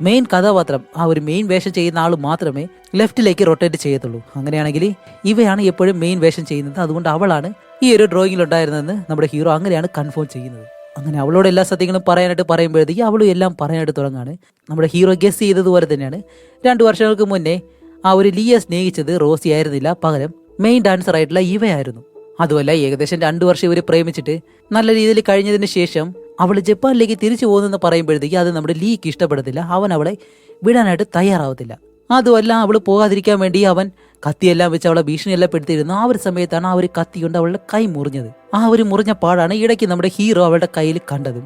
മെയിൻ കഥാപാത്രം ആ ഒരു മെയിൻ വേഷം ചെയ്യുന്ന ആൾ മാത്രമേ ലെഫ്റ്റിലേക്ക് റൊട്ടേറ്റ് ചെയ്യത്തുള്ളൂ. അങ്ങനെയാണെങ്കിൽ ഇവയാണ് എപ്പോഴും മെയിൻ വേഷം ചെയ്യുന്നത്, അതുകൊണ്ട് അവളാണ് ഈ ഒരു ഡ്രോയിങ്ങിൽ ഉണ്ടായിരുന്നതെന്ന് നമ്മുടെ ഹീറോ അങ്ങനെയാണ് കൺഫേം ചെയ്യുന്നത്. അങ്ങനെ അവളോട് എല്ലാ സത്യങ്ങളും പറയാനായിട്ട് പറയുമ്പോഴത്തേക്ക് അവളും എല്ലാം പറയാനായിട്ട് തുടങ്ങാണ്. നമ്മുടെ ഹീറോ ഗസ് ചെയ്തതുപോലെ തന്നെയാണ് 2 വർഷങ്ങൾക്ക് മുന്നേ ആ ഒരു ലീയെ സ്നേഹിച്ചത് റോസി ആയിരുന്നില്ല, പകരം മെയിൻ ഡാൻസർ ആയിട്ടുള്ള ഇവയായിരുന്നു. അതുമല്ല ഏകദേശം 2 വർഷം ഇവർ പ്രേമിച്ചിട്ട് നല്ല രീതിയിൽ കഴിഞ്ഞതിന് ശേഷം അവൾ ജപ്പാനിലേക്ക് തിരിച്ചു പോകുന്നെന്ന് പറയുമ്പോഴത്തേക്ക് അത് നമ്മുടെ ലീക്ക് ഇഷ്ടപ്പെടത്തില്ല, അവൻ അവളെ വിടാനായിട്ട് തയ്യാറാവത്തില്ല. അതുമല്ല അവള് പോകാതിരിക്കാൻ വേണ്ടി അവൻ കത്തിയെല്ലാം വെച്ച് അവളെ ഭീഷണിയെല്ലാം പെടുത്തിയിരുന്നു. ആ ഒരു സമയത്താണ് ആ ഒരു കത്തി കൊണ്ട് അവളുടെ കൈ മുറിഞ്ഞത്. ആ ഒരു മുറിഞ്ഞ പാടാണ് ഇടയ്ക്ക് നമ്മുടെ ഹീറോ അവളുടെ കയ്യിൽ കണ്ടതും.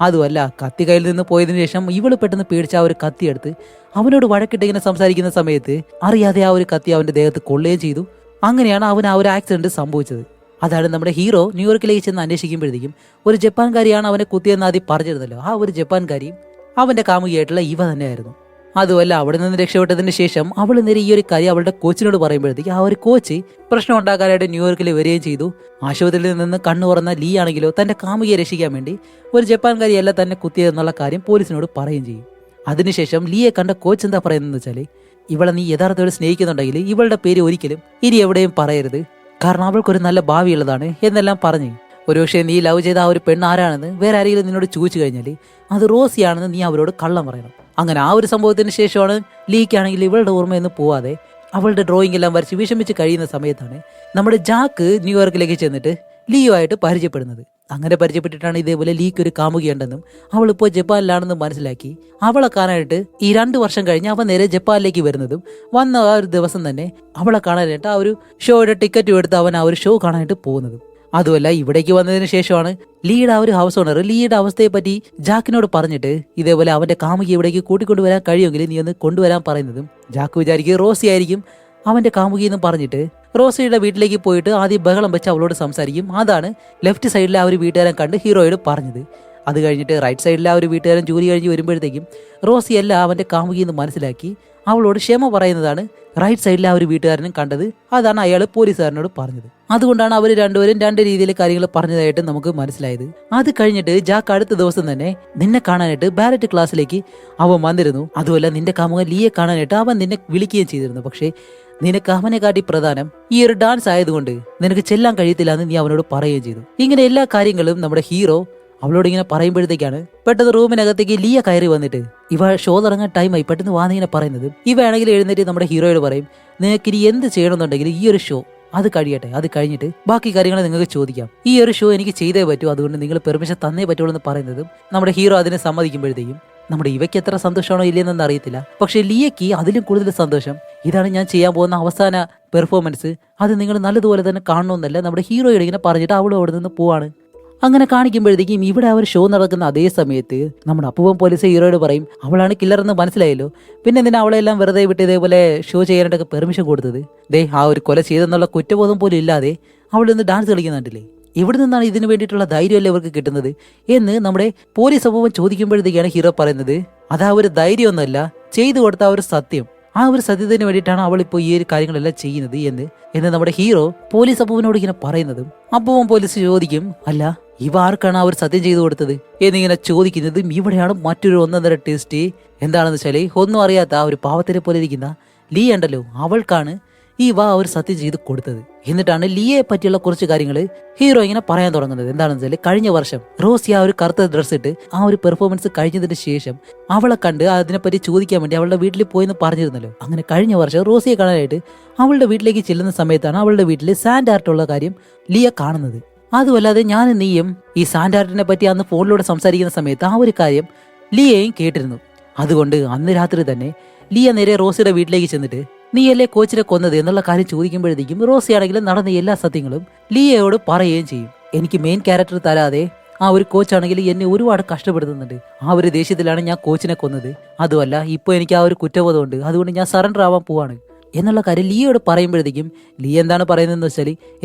അതുമല്ല കത്തി കയ്യിൽ നിന്ന് പോയതിനു ശേഷം ഇവള് പെട്ടെന്ന് പേടിച്ച് ആ ഒരു കത്തി എടുത്ത് അവനോട് വഴക്കിട്ട് ഇങ്ങനെ സംസാരിക്കുന്ന സമയത്ത് അറിയാതെ ആ ഒരു കത്തി അവന്റെ ദേഹത്ത് കൊള്ളുകയും ചെയ്തു. അങ്ങനെയാണ് അവൻ ആ ഒരു ആക്സിഡന്റ് സംഭവിച്ചത്. അതാണ് നമ്മുടെ ഹീറോ ന്യൂയോർക്കിലേക്ക് ചെന്ന് അന്വേഷിക്കുമ്പോഴത്തേക്കും ഒരു ജപ്പാൻകാരിയാണ് അവനെ കുത്തിയെന്ന് ആദ്യം പറഞ്ഞിരുന്നല്ലോ. ആ ഒരു ജപ്പാൻകാരിയും അവന്റെ കാമുകിയായിട്ടുള്ള ഇവ തന്നെയായിരുന്നു. അതുമല്ല അവിടെ നിന്ന് രക്ഷപ്പെട്ടതിന് ശേഷം അവൾ നേരെ ഈ ഒരു കാര്യം അവളുടെ കോച്ചിനോട് പറയുമ്പോഴത്തേക്ക് ആ ഒരു കോച്ച് പ്രശ്നം ഉണ്ടാക്കാനായിട്ട് ന്യൂയോർക്കിൽ വരികയും ചെയ്തു. ആശുപത്രിയിൽ നിന്ന് കണ്ണു തുറന്ന ലീ ആണെങ്കിലോ തന്റെ കാമുകിയെ രക്ഷിക്കാൻ വേണ്ടി ഒരു ജപ്പാൻകാരിയല്ല തന്നെ കുത്തിയതെന്നുള്ള കാര്യം പോലീസിനോട് പറയുകയും ചെയ്യും. അതിനുശേഷം ലീയെ കണ്ട കോച്ച് എന്താ പറയുന്നതെന്ന് വെച്ചാൽ ഇവളെ നീ യഥാർത്ഥത്തിൽ സ്നേഹിക്കുന്നുണ്ടെങ്കിൽ ഇവളുടെ പേര് ഒരിക്കലും ഇനി എവിടെയും പറയരുത്, കാരണം അവൾക്കൊരു നല്ല ഭാവിയുള്ളതാണ് എന്നെല്ലാം പറഞ്ഞു. ഒരുപക്ഷെ നീ ലവ് ചെയ്ത ആ ഒരു പെണ്ണ് ആരാണെന്ന് വേറെ ആരെങ്കിലും നിന്നോട് ചോദിച്ചു കഴിഞ്ഞാൽ അത് റോസിയാണെന്ന് നീ അവരോട് കള്ളം പറയണം. അങ്ങനെ ആ ഒരു സംഭവത്തിന് ശേഷമാണ് ലീക്കാണെങ്കിൽ ഇവളുടെ ഓർമ്മയൊന്നും പോവാതെ അവളുടെ ഡ്രോയിങ് എല്ലാം വരച്ച് വിഷമിച്ച് കഴിയുന്ന സമയത്താണ് നമ്മുടെ ജാക്ക് ന്യൂയോർക്കിലേക്ക് ചെന്നിട്ട് ലീയുമായിട്ട് പരിചയപ്പെടുന്നത്. അങ്ങനെ പരിചയപ്പെട്ടിട്ടാണ് ഇതേപോലെ ലീക്ക് ഒരു കാമുകിയുണ്ടെന്നും അവളിപ്പോൾ ജപ്പാനിലാണെന്നും മനസ്സിലാക്കി അവളെ കാണാനായിട്ട് ഈ 2 വർഷം കഴിഞ്ഞ് അവൻ നേരെ ജപ്പാനിലേക്ക് വരുന്നതും വന്ന ആ ഒരു ദിവസം തന്നെ അവളെ കാണാനായിട്ട് ആ ഒരു ഷോയുടെ ടിക്കറ്റും എടുത്ത് അവൻ ആ ഒരു ഷോ കാണാനായിട്ട് പോകുന്നതും. അതുമല്ല ഇവിടേക്ക് വന്നതിന് ശേഷമാണ് ലീയുടെ ആ ഒരു ഹൗസ് ഓണർ ലീയുടെ അവസ്ഥയെ പറ്റി ജാക്കിനോട് പറഞ്ഞിട്ട് ഇതേപോലെ അവന്റെ കാമുകി ഇവിടേക്ക് കൂട്ടിക്കൊണ്ടുവരാൻ കഴിയുമെങ്കിൽ നീ ഒന്ന് കൊണ്ടുവരാൻ പറയുന്നതും ജാക്ക് വിചാരിക്കും റോസി ആയിരിക്കും അവന്റെ കാമുകി എന്ന് പറഞ്ഞിട്ട് റോസിയുടെ വീട്ടിലേക്ക് പോയിട്ട് ആദ്യം ബഹളം വെച്ച് അവളോട് സംസാരിക്കും. അതാണ് ലെഫ്റ്റ് സൈഡിലെ ആ ഒരു വീട്ടുകാരൻ കണ്ട് ഹീറോയോട് പറഞ്ഞത്. അത് കഴിഞ്ഞിട്ട് റൈറ്റ് സൈഡിലെ ആ ഒരു വീട്ടുകാരൻ ജോലി കഴിഞ്ഞ് വരുമ്പോഴത്തേക്കും റോസി അല്ല അവന്റെ കാമുകി എന്ന് മനസ്സിലാക്കി അവളോട് ക്ഷമ പറയുന്നതാണ് റൈറ്റ് സൈഡിലെ ആ ഒരു വീട്ടുകാരനും കണ്ടത്. അതാണ് അയാൾ പോലീസുകാരനോട് പറഞ്ഞത്. അതുകൊണ്ടാണ് അവർ രണ്ടുപേരും 2 രീതിയിൽ കാര്യങ്ങൾ പറഞ്ഞതായിട്ട് നമുക്ക് മനസ്സിലായത്. അത് കഴിഞ്ഞിട്ട് ജാക്ക് അടുത്ത ദിവസം തന്നെ നിന്നെ കാണാനായിട്ട് ബാലറ്റ് ക്ലാസ്സിലേക്ക് അവൻ വന്നിരുന്നു. അതുമല്ല നിന്റെ കാമുകൻ ലീയെ കാണാനായിട്ട് അവൻ നിന്നെ വിളിക്കുകയും ചെയ്തിരുന്നു. പക്ഷേ നിനക്ക് അവനെ കാട്ടി പ്രധാനം ഈ ഒരു ഡാൻസ് ആയതുകൊണ്ട് നിനക്ക് ചെല്ലാൻ കഴിയത്തില്ല എന്ന് നീ അവനോട് പറയുകയും ചെയ്തു. ഇങ്ങനെ എല്ലാ കാര്യങ്ങളും നമ്മുടെ ഹീറോ അവളോട് ഇങ്ങനെ പറയുമ്പോഴത്തേക്കാണ് പെട്ടെന്ന് റൂമിനകത്തേക്ക് ലീയ കയറി വന്നിട്ട് ഇവ ഷോ തുടങ്ങാൻ ടൈമായി പെട്ടെന്ന് വാന്നിങ്ങനെ പറയുന്നത്. ഇവയാണെങ്കിൽ എഴുന്നേറ്റ് നമ്മുടെ ഹീറോയോട് പറയും നിങ്ങൾക്ക് ഇനി എന്ത് ചെയ്യണമെന്നുണ്ടെങ്കിൽ ഈ ഒരു ഷോ അത് കഴിയട്ടെ, അത് കഴിഞ്ഞിട്ട് ബാക്കി കാര്യങ്ങൾ നിങ്ങൾക്ക് ചോദിക്കാം. ഈ ഒരു ഷോ എനിക്ക് ചെയ്തേ പറ്റൂ, അതുകൊണ്ട് നിങ്ങൾ പെർമിഷൻ തന്നേ പറ്റുള്ളൂ എന്ന് പറയുന്നതും നമ്മുടെ ഹീറോ അതിനെ സമ്മതിക്കുമ്പോഴത്തേക്കും നമ്മുടെ ഇവയ്ക്ക് എത്ര സന്തോഷമാണോ ഇല്ലെന്നൊന്നും അറിയത്തില്ല. പക്ഷെ ലിയയ്ക്ക് അതിലും കൂടുതൽ സന്തോഷം ഇതാണ് ഞാൻ ചെയ്യാൻ പോകുന്ന അവസാന പെർഫോമൻസ്, അത് നിങ്ങൾ നല്ലതുപോലെ തന്നെ കാണണമെന്നല്ല നമ്മുടെ ഹീറോയുടെ ഇങ്ങനെ പറഞ്ഞിട്ട് അവളും അവിടെ നിന്ന് പോവാണ്. അങ്ങനെ കാണിക്കുമ്പോഴത്തേക്കും ഇവിടെ ആ ഒരു ഷോ നടക്കുന്ന അതേ സമയത്ത് നമ്മുടെ അപ്പൂവൻ പോലീസ് ഹീറോയോട് പറയും അവളാണ് കില്ലർ എന്ന് മനസ്സിലായല്ലോ, പിന്നെ എന്തിനാ അവളെല്ലാം വെറുതെ വിട്ട് ഇതേപോലെ ഷോ ചെയ്യാനായിട്ടൊക്കെ പെർമിഷൻ കൊടുത്തത്? ആ ഒരു കൊല ചെയ്തെന്നുള്ള കുറ്റബോധം പോലും ഇല്ലാതെ അവളിൽ നിന്ന് ഡാൻസ് കളിക്കുന്നുണ്ടല്ലേ, എവിടെ നിന്നാണ് ഇതിനു വേണ്ടിയിട്ടുള്ള ധൈര്യമല്ലേ ഇവർക്ക് കിട്ടുന്നത് എന്ന് നമ്മുടെ പോലീസ് അപ്പൂവൻ ചോദിക്കുമ്പോഴത്തേക്കാണ് ഹീറോ പറയുന്നത് അതാ ഒരു ധൈര്യമൊന്നുമല്ല, ചെയ്തു കൊടുത്ത ആ ഒരു സത്യം, ആ ഒരു സത്യത്തിന് വേണ്ടിയിട്ടാണ് അവൾ ഇപ്പോൾ ഈ ഒരു കാര്യങ്ങളെല്ലാം ചെയ്യുന്നത് എന്ന് നമ്മുടെ ഹീറോ പോലീസ് അപ്പൂവനോട് ഇങ്ങനെ പറയുന്നതും അപ്പൂവൻ പോലീസ് ചോദിക്കും അല്ല ഇവ ആർക്കാണ് ആ ഒരു സത്യം ചെയ്തു കൊടുത്തത് എന്നിങ്ങനെ ചോദിക്കുന്നതും ഇവിടെയാണ് മറ്റൊരു 1.5 ടെസ്റ്റ്. എന്താണെന്ന് വെച്ചാൽ ഒന്നും അറിയാത്ത ആ ഒരു പാവത്തിനെ പോലെ ഇരിക്കുന്ന ലീ ഉണ്ടല്ലോ, അവൾക്കാണ് ആ ഒരു സത്യം ചെയ്ത് കൊടുത്തത്. എന്നിട്ടാണ് ലീയെ പറ്റിയുള്ള കുറച്ച് കാര്യങ്ങൾ ഹീറോ ഇങ്ങനെ പറയാൻ തുടങ്ങുന്നത്. എന്താണെന്ന് വെച്ചാൽ കഴിഞ്ഞ വർഷം റോസി ആ ഒരു കറുത്ത ഡ്രസ് ഇട്ട് ആ ഒരു പെർഫോമൻസ് കഴിഞ്ഞതിന് ശേഷം അവളെ കണ്ട് അതിനെപ്പറ്റി ചോദിക്കാൻ വേണ്ടി അവളുടെ വീട്ടിൽ പോയെന്ന് പറഞ്ഞിരുന്നല്ലോ. അങ്ങനെ കഴിഞ്ഞ വർഷം റോസിയെ കാണാനായിട്ട് അവളുടെ വീട്ടിലേക്ക് ചെല്ലുന്ന സമയത്താണ് അവളുടെ വീട്ടിൽ സാൻഡ് ആർട്ടുള്ള കാര്യം ലിയ കാണുന്നത്. അതുമല്ലാതെ ഞാനും നീയും ഈ സാൻഡ് ആർട്ടിനെ പറ്റി അന്ന് ഫോണിലൂടെ സംസാരിക്കുന്ന സമയത്ത് ആ ഒരു കാര്യം ലിയയും കേട്ടിരുന്നു. അതുകൊണ്ട് അന്ന് രാത്രി തന്നെ ലിയ നേരെ റോസിയുടെ വീട്ടിലേക്ക് ചെന്നിട്ട് നീയല്ലേ കോച്ചിനെ കൊന്നത് എന്നുള്ള കാര്യം ചോദിക്കുമ്പോഴത്തേക്കും റോസി ആണെങ്കിലും നടന്ന എല്ലാ സത്യങ്ങളും ലിയയോട് പറയുകയും ചെയ്യും. എനിക്ക് മെയിൻ ക്യാരക്ടർ തരാതെ ആ ഒരു കോച്ചാണെങ്കിൽ എന്നെ ഒരുപാട് കഷ്ടപ്പെടുത്തുന്നുണ്ട്, ആ ഒരു ദേഷ്യത്തിലാണ് ഞാൻ കോച്ചിനെ കൊന്നത്, അതുമല്ല ഇപ്പോൾ എനിക്ക് ആ ഒരു കുറ്റബോധമുണ്ട്, അതുകൊണ്ട് ഞാൻ സറണ്ടർ ആവാൻ പോവാണ് എന്നുള്ള കാര്യം ലിയയോട് പറയുമ്പോഴത്തേക്കും ലിയ എന്താണ് പറയുന്നതെന്ന് വെച്ചാൽ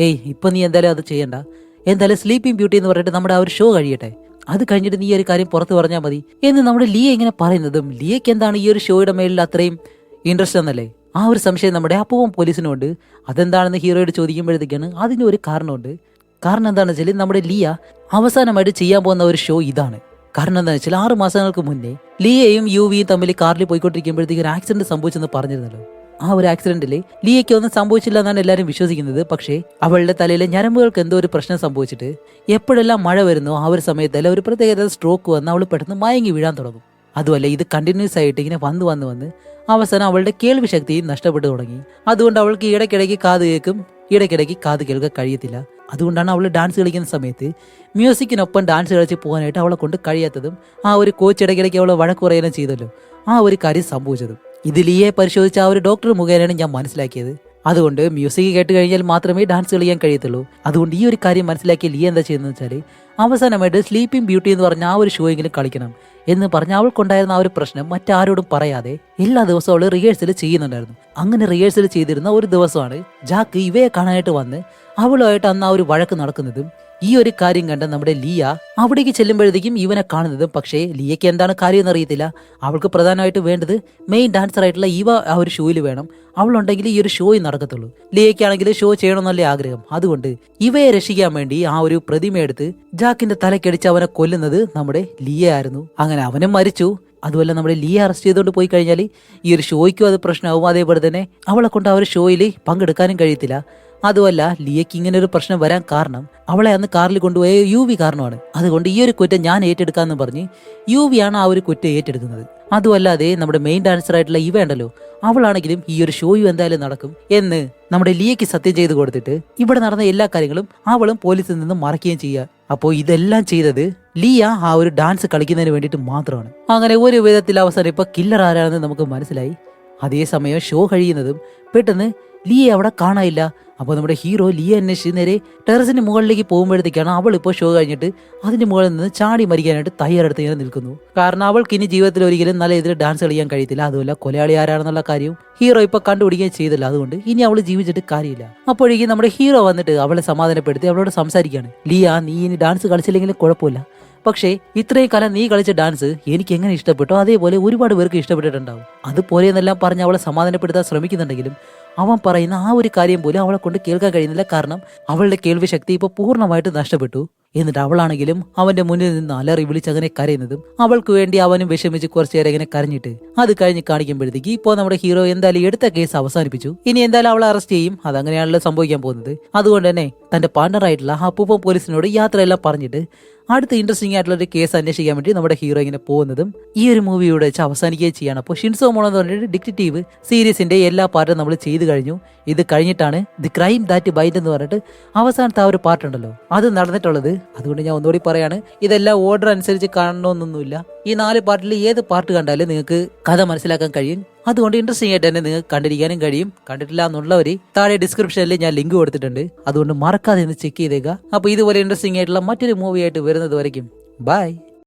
ഇപ്പൊ നീ എന്തായാലും അത് ചെയ്യണ്ട, എന്തായാലും സ്ലീപ്പിംഗ് ബ്യൂട്ടി എന്ന് പറഞ്ഞിട്ട് നമ്മുടെ ആ ഒരു ഷോ കഴിയട്ടെ, അത് കഴിഞ്ഞിട്ട് നീ ഒരു കാര്യം പുറത്ത് പറഞ്ഞാൽ മതി എന്ന് നമ്മുടെ ലിയ ഇങ്ങനെ പറയുന്നതും ലിയയ്ക്ക് എന്താണ് ഈ ഒരു ഷോയുടെ മേലിൽ അത്രയും ഇൻട്രസ്റ്റ് എന്നല്ലേ ആ ഒരു സംശയം നമ്മുടെ അപ്പൂവൻ പോലീസിനുണ്ട്. അതെന്താണെന്ന് ഹീറോയോട് ചോദിക്കുമ്പോഴത്തേക്കാണ് അതിന് ഒരു കാരണമുണ്ട്. കാരണം എന്താണെന്ന് വെച്ചാൽ നമ്മുടെ ലിയ അവസാനമായിട്ട് ചെയ്യാൻ പോകുന്ന ഒരു ഷോ ഇതാണ്. കാരണം എന്താണെന്ന് വെച്ചാൽ 6 മാസങ്ങൾക്ക് മുന്നേ ലിയയും യുവിയും തമ്മിൽ കാറിൽ പോയിക്കൊണ്ടിരിക്കുമ്പോഴത്തേക്ക് ഒരു ആക്സിഡന്റ് സംഭവിച്ചെന്ന് പറഞ്ഞിരുന്നല്ലോ. ആ ഒരു ആക്സിഡന്റിൽ ലിയയ്ക്ക് ഒന്നും സംഭവിച്ചില്ല എന്നാണ് എല്ലാവരും വിശ്വസിക്കുന്നത്. പക്ഷേ അവളുടെ തലയിലെ ഞരമ്പുകൾക്ക് എന്തോ ഒരു പ്രശ്നം സംഭവിച്ചിട്ട് എപ്പോഴെല്ലാം മഴ വരുന്നോ ആ ഒരു സമയത്തല്ല ഒരു പ്രത്യേകത സ്ട്രോക്ക് വന്ന് അവൾ പെട്ടെന്ന് മയങ്ങി വീഴാൻ തുടങ്ങും. അതുമല്ല ഇത് കണ്ടിന്യൂസ് ആയിട്ട് ഇങ്ങനെ വന്ന് അവസാനം അവളുടെ കേൾവി ശക്തിയും നഷ്ടപ്പെട്ടു തുടങ്ങി. അതുകൊണ്ട് അവൾക്ക് ഇടയ്ക്കിടയ്ക്ക് കാത് കേൾക്കും, ഇടയ്ക്കിടയ്ക്ക് കാത് കേൾക്കാൻ കഴിയത്തില്ല. അതുകൊണ്ടാണ് അവൾ ഡാൻസ് കളിക്കുന്ന സമയത്ത് മ്യൂസിക്കിനൊപ്പം ഡാൻസ് കളിച്ച് പോകാനായിട്ട് അവളെ കൊണ്ട് കഴിയാത്തതും ആ ഒരു കോച്ച് ഇടയ്ക്കിടയ്ക്ക് അവളെ വഴക്ക് പറയുകയും ചെയ്തല്ലോ, ആ ഒരു കാര്യം സംഭവിച്ചതും. ഇത് ലിയെ പരിശോധിച്ച ആ ഒരു ഡോക്ടർ മുഖേനയാണ് ഞാൻ മനസ്സിലാക്കിയത്. അതുകൊണ്ട് മ്യൂസിക് കേട്ട് കഴിഞ്ഞാൽ മാത്രമേ ഡാൻസ് കളിക്കാൻ കഴിയത്തുള്ളൂ. അതുകൊണ്ട് ഈ ഒരു കാര്യം മനസ്സിലാക്കിയ ലിയ എന്താ ചെയ്യുന്നത് വെച്ചാൽ അവസാനമായിട്ട് സ്ലീപ്പിംഗ് ബ്യൂട്ടി എന്ന് പറഞ്ഞ ആ ഒരു ഷോ എങ്കിലും കളിക്കണം എന്ന് പറഞ്ഞ് അവൾക്കുണ്ടായിരുന്ന ആ ഒരു പ്രശ്നം മറ്റാരോടും പറയാതെ എല്ലാ ദിവസവും അവൾ റിഹേഴ്സൽ ചെയ്യുന്നുണ്ടായിരുന്നു. അങ്ങനെ റിഹേഴ്സൽ ചെയ്തിരുന്ന ഒരു ദിവസമാണ് ജാക്ക് ഇവയെ കാണാനായിട്ട് വന്ന് അവളുമായിട്ട് അന്ന് ആ ഒരു വഴക്ക് നടക്കുന്നതും ഈ ഒരു കാര്യം കണ്ട നമ്മുടെ ലിയ അവിടേക്ക് ചെല്ലുമ്പോഴത്തേക്കും ഇവനെ കാണുന്നതും. പക്ഷേ ലിയയ്ക്ക് എന്താണ് കാര്യം എന്നറിയത്തില്ല. അവൾക്ക് പ്രധാനമായിട്ട് വേണ്ടത് മെയിൻ ഡാൻസർ ആയിട്ടുള്ള ഇവ ആ ഒരു ഷോയിൽ വേണം. അവളുണ്ടെങ്കിൽ ഈ ഒരു ഷോയിൽ നടക്കത്തുള്ളൂ. ലിയയ്ക്കാണെങ്കിൽ ഷോ ചെയ്യണമെന്നല്ലേ ആഗ്രഹം. അതുകൊണ്ട് ഇവയെ രക്ഷിക്കാൻ വേണ്ടി ആ ഒരു പ്രതിമയെടുത്ത് ജാക്കിന്റെ തലക്കടിച്ച് അവനെ കൊല്ലുന്നത് നമ്മുടെ ലിയ ആയിരുന്നു. അങ്ങനെ അവനും മരിച്ചു. അതുമല്ല നമ്മുടെ ലിയ അറസ്റ്റ് ചെയ്തുകൊണ്ട് പോയി കഴിഞ്ഞാൽ ഈ ഒരു ഷോയ്ക്കും അത് പ്രശ്നമാവും. അതേപോലെ തന്നെ അവളെ കൊണ്ട് ആ ഒരു ഷോയിൽ പങ്കെടുക്കാനും കഴിയത്തില്ല. അതുമല്ല ലിയയ്ക്ക് ഇങ്ങനെ ഒരു പ്രശ്നം വരാൻ കാരണം അവളെ അന്ന് കാറിൽ കൊണ്ടുപോയ യുവി കാരണമാണ്. അതുകൊണ്ട് ഈ ഒരു കുറ്റം ഞാൻ ഏറ്റെടുക്കാന്ന് പറഞ്ഞ് യുവിയാണ് ആ ഒരു കുറ്റം ഏറ്റെടുക്കുന്നത്. അതുമല്ലാതെ നമ്മുടെ മെയിൻ ഡാൻസർ ആയിട്ടുള്ള ഇവ ഉണ്ടല്ലോ, അവളാണെങ്കിലും ഈ ഒരു ഷോയും എന്തായാലും നടക്കും എന്ന് നമ്മുടെ ലിയയ്ക്ക് സത്യം ചെയ്ത് കൊടുത്തിട്ട് ഇവിടെ നടന്ന എല്ലാ കാര്യങ്ങളും അവളും പോലീസിൽ നിന്നും മറക്കുകയും ചെയ്യുക. അപ്പോൾ ഇതെല്ലാം ചെയ്തത് ലിയ ആ ഒരു ഡാൻസ് കളിക്കുന്നതിന് വേണ്ടിയിട്ട് മാത്രമാണ്. അങ്ങനെ ഒരു വിധത്തിൽ അവസാനം ഇപ്പൊ കില്ലർ ആരാണെന്ന് നമുക്ക് മനസ്സിലായി. അതേസമയം ഷോ കഴിയുന്നതും പെട്ടെന്ന് ലിയെ അവിടെ കാണാനില്ല. അപ്പോൾ നമ്മുടെ ഹീറോ ലിയെ അന്വേഷിച്ച് നേരെ ടെറസിന് മുകളിലേക്ക് പോകുമ്പോഴത്തേക്കാണ് അവൾ ഇപ്പോൾ ഷോ കഴിഞ്ഞിട്ട് അതിന്റെ മുകളിൽ നിന്ന് ചാടി മരിക്കാനായിട്ട് തയ്യാറെടുത്ത് ഇങ്ങനെ നിൽക്കുന്നു. കാരണം അവൾക്ക് ഇനി ജീവിതത്തിൽ ഒരിക്കലും നല്ല ഇതിൽ ഡാൻസ് കളിക്കാൻ കഴിയത്തില്ല. അതുമല്ല കൊലയാളി ആരാണെന്നുള്ള കാര്യവും ഹീറോ ഇപ്പൊ കണ്ടുപിടിക്കുകയും ചെയ്തില്ല. അതുകൊണ്ട് ഇനി അവൾ ജീവിച്ചിട്ട് കാര്യമില്ല. അപ്പോഴേക്കും നമ്മുടെ ഹീറോ വന്നിട്ട് അവളെ സമാധാനപ്പെടുത്തി അവളോട് സംസാരിക്കുകയാണ്. ലിയ, നീ ഇനി ഡാൻസ് കളിച്ചില്ലെങ്കിലും കുഴപ്പമില്ല. പക്ഷേ ഇത്രയും കാലം നീ കളിച്ച ഡാൻസ് എനിക്ക് എങ്ങനെ ഇഷ്ടപ്പെട്ടോ അതേപോലെ ഒരുപാട് പേർക്ക് ഇഷ്ടപ്പെട്ടിട്ടുണ്ടാവും. അതുപോലെ എന്നെല്ലാം പറഞ്ഞ് അവളെ സമാധാനപ്പെടുത്താൻ ശ്രമിക്കുന്നുണ്ടെങ്കിലും അവൻ പറയുന്ന ആ ഒരു കാര്യം പോലും അവളെ കൊണ്ട് കേൾക്കാൻ കഴിയുന്നില്ല. കാരണം അവളുടെ കേൾവി ശക്തി ഇപ്പൊ പൂർണ്ണമായിട്ട് നഷ്ടപ്പെട്ടു. എന്നിട്ട് അവളാണെങ്കിലും അവന്റെ മുന്നിൽ നിന്ന് അലറി വിളിച്ചങ്ങനെ കരയുന്നതും അവൾക്ക് വേണ്ടി അവനും വിഷമിച്ച് കുറച്ചു നേരം ഇങ്ങനെ കരഞ്ഞിട്ട് അത് കഴിഞ്ഞ് കാണിക്കുമ്പോഴത്തേക്ക് ഇപ്പോൾ നമ്മുടെ ഹീറോ എന്തായാലും എടുത്ത കേസ് അവസാനിപ്പിച്ചു. ഇനി എന്തായാലും അവളെ അറസ്റ്റ് ചെയ്യും. അതങ്ങനെയാണല്ലോ സംഭവിക്കാൻ പോകുന്നത്. അതുകൊണ്ട് തന്നെ തന്റെ പാർട്ണറായിട്ടുള്ള അപ്പൂപ്പൻ പോലീസിനോട് യാത്രയെല്ലാം പറഞ്ഞിട്ട് അടുത്ത ഇൻട്രസ്റ്റിംഗ് ആയിട്ടുള്ള ഒരു കേസ് അന്വേഷിക്കാൻ വേണ്ടി നമ്മുടെ ഹീറോ ഇങ്ങനെ പോകുന്നതും ഈ ഒരു മൂവിയുടെ വെച്ച് അവസാനിക്കുകയും ചെയ്യാണ്. അപ്പോൾ ഷിൻസോ മോണോ എന്ന് പറഞ്ഞിട്ട് ഡിറ്റക്റ്റീവ് സീരീസിന്റെ എല്ലാ പാർട്ടും നമ്മൾ ചെയ്തു കഴിഞ്ഞു. ഇത് കഴിഞ്ഞിട്ടാണ് ദി ക്രൈം ദാറ്റ് ബൈൻഡ് എന്ന് പറഞ്ഞിട്ട് അവസാനത്തെ ആ ഒരു പാർട്ട് ഉണ്ടല്ലോ അത് നടന്നിട്ടുള്ളത്. അതുകൊണ്ട് ഞാൻ ഒന്നുകൂടി പറയാണ്, ഇതെല്ലാം ഓർഡർ അനുസരിച്ച് കാണണമെന്നൊന്നുമില്ല. ഈ 4 പാർട്ടിൽ ഏത് പാർട്ട് കണ്ടാലും നിങ്ങൾക്ക് കഥ മനസ്സിലാക്കാൻ കഴിയും. അതുകൊണ്ട് ഇൻട്രസ്റ്റിംഗ് ആയിട്ട് തന്നെ നിങ്ങൾക്ക് കണ്ടിരിക്കാനും കഴിയും. കണ്ടിട്ടില്ല എന്നുള്ളവർ താഴെ ഡിസ്ക്രിപ്ഷനിൽ ഞാൻ ലിങ്ക് കൊടുത്തിട്ടുണ്ട്. അതുകൊണ്ട് മറക്കാതെ ഒന്ന് ചെക്ക് ചെയ്തേക്കുക. അപ്പോൾ ഇതുപോലെ ഇൻട്രസ്റ്റിംഗ് ആയിട്ടുള്ള മറ്റൊരു മൂവി ആയിട്ട് വരുന്നത് വരയ്ക്കും ബൈ.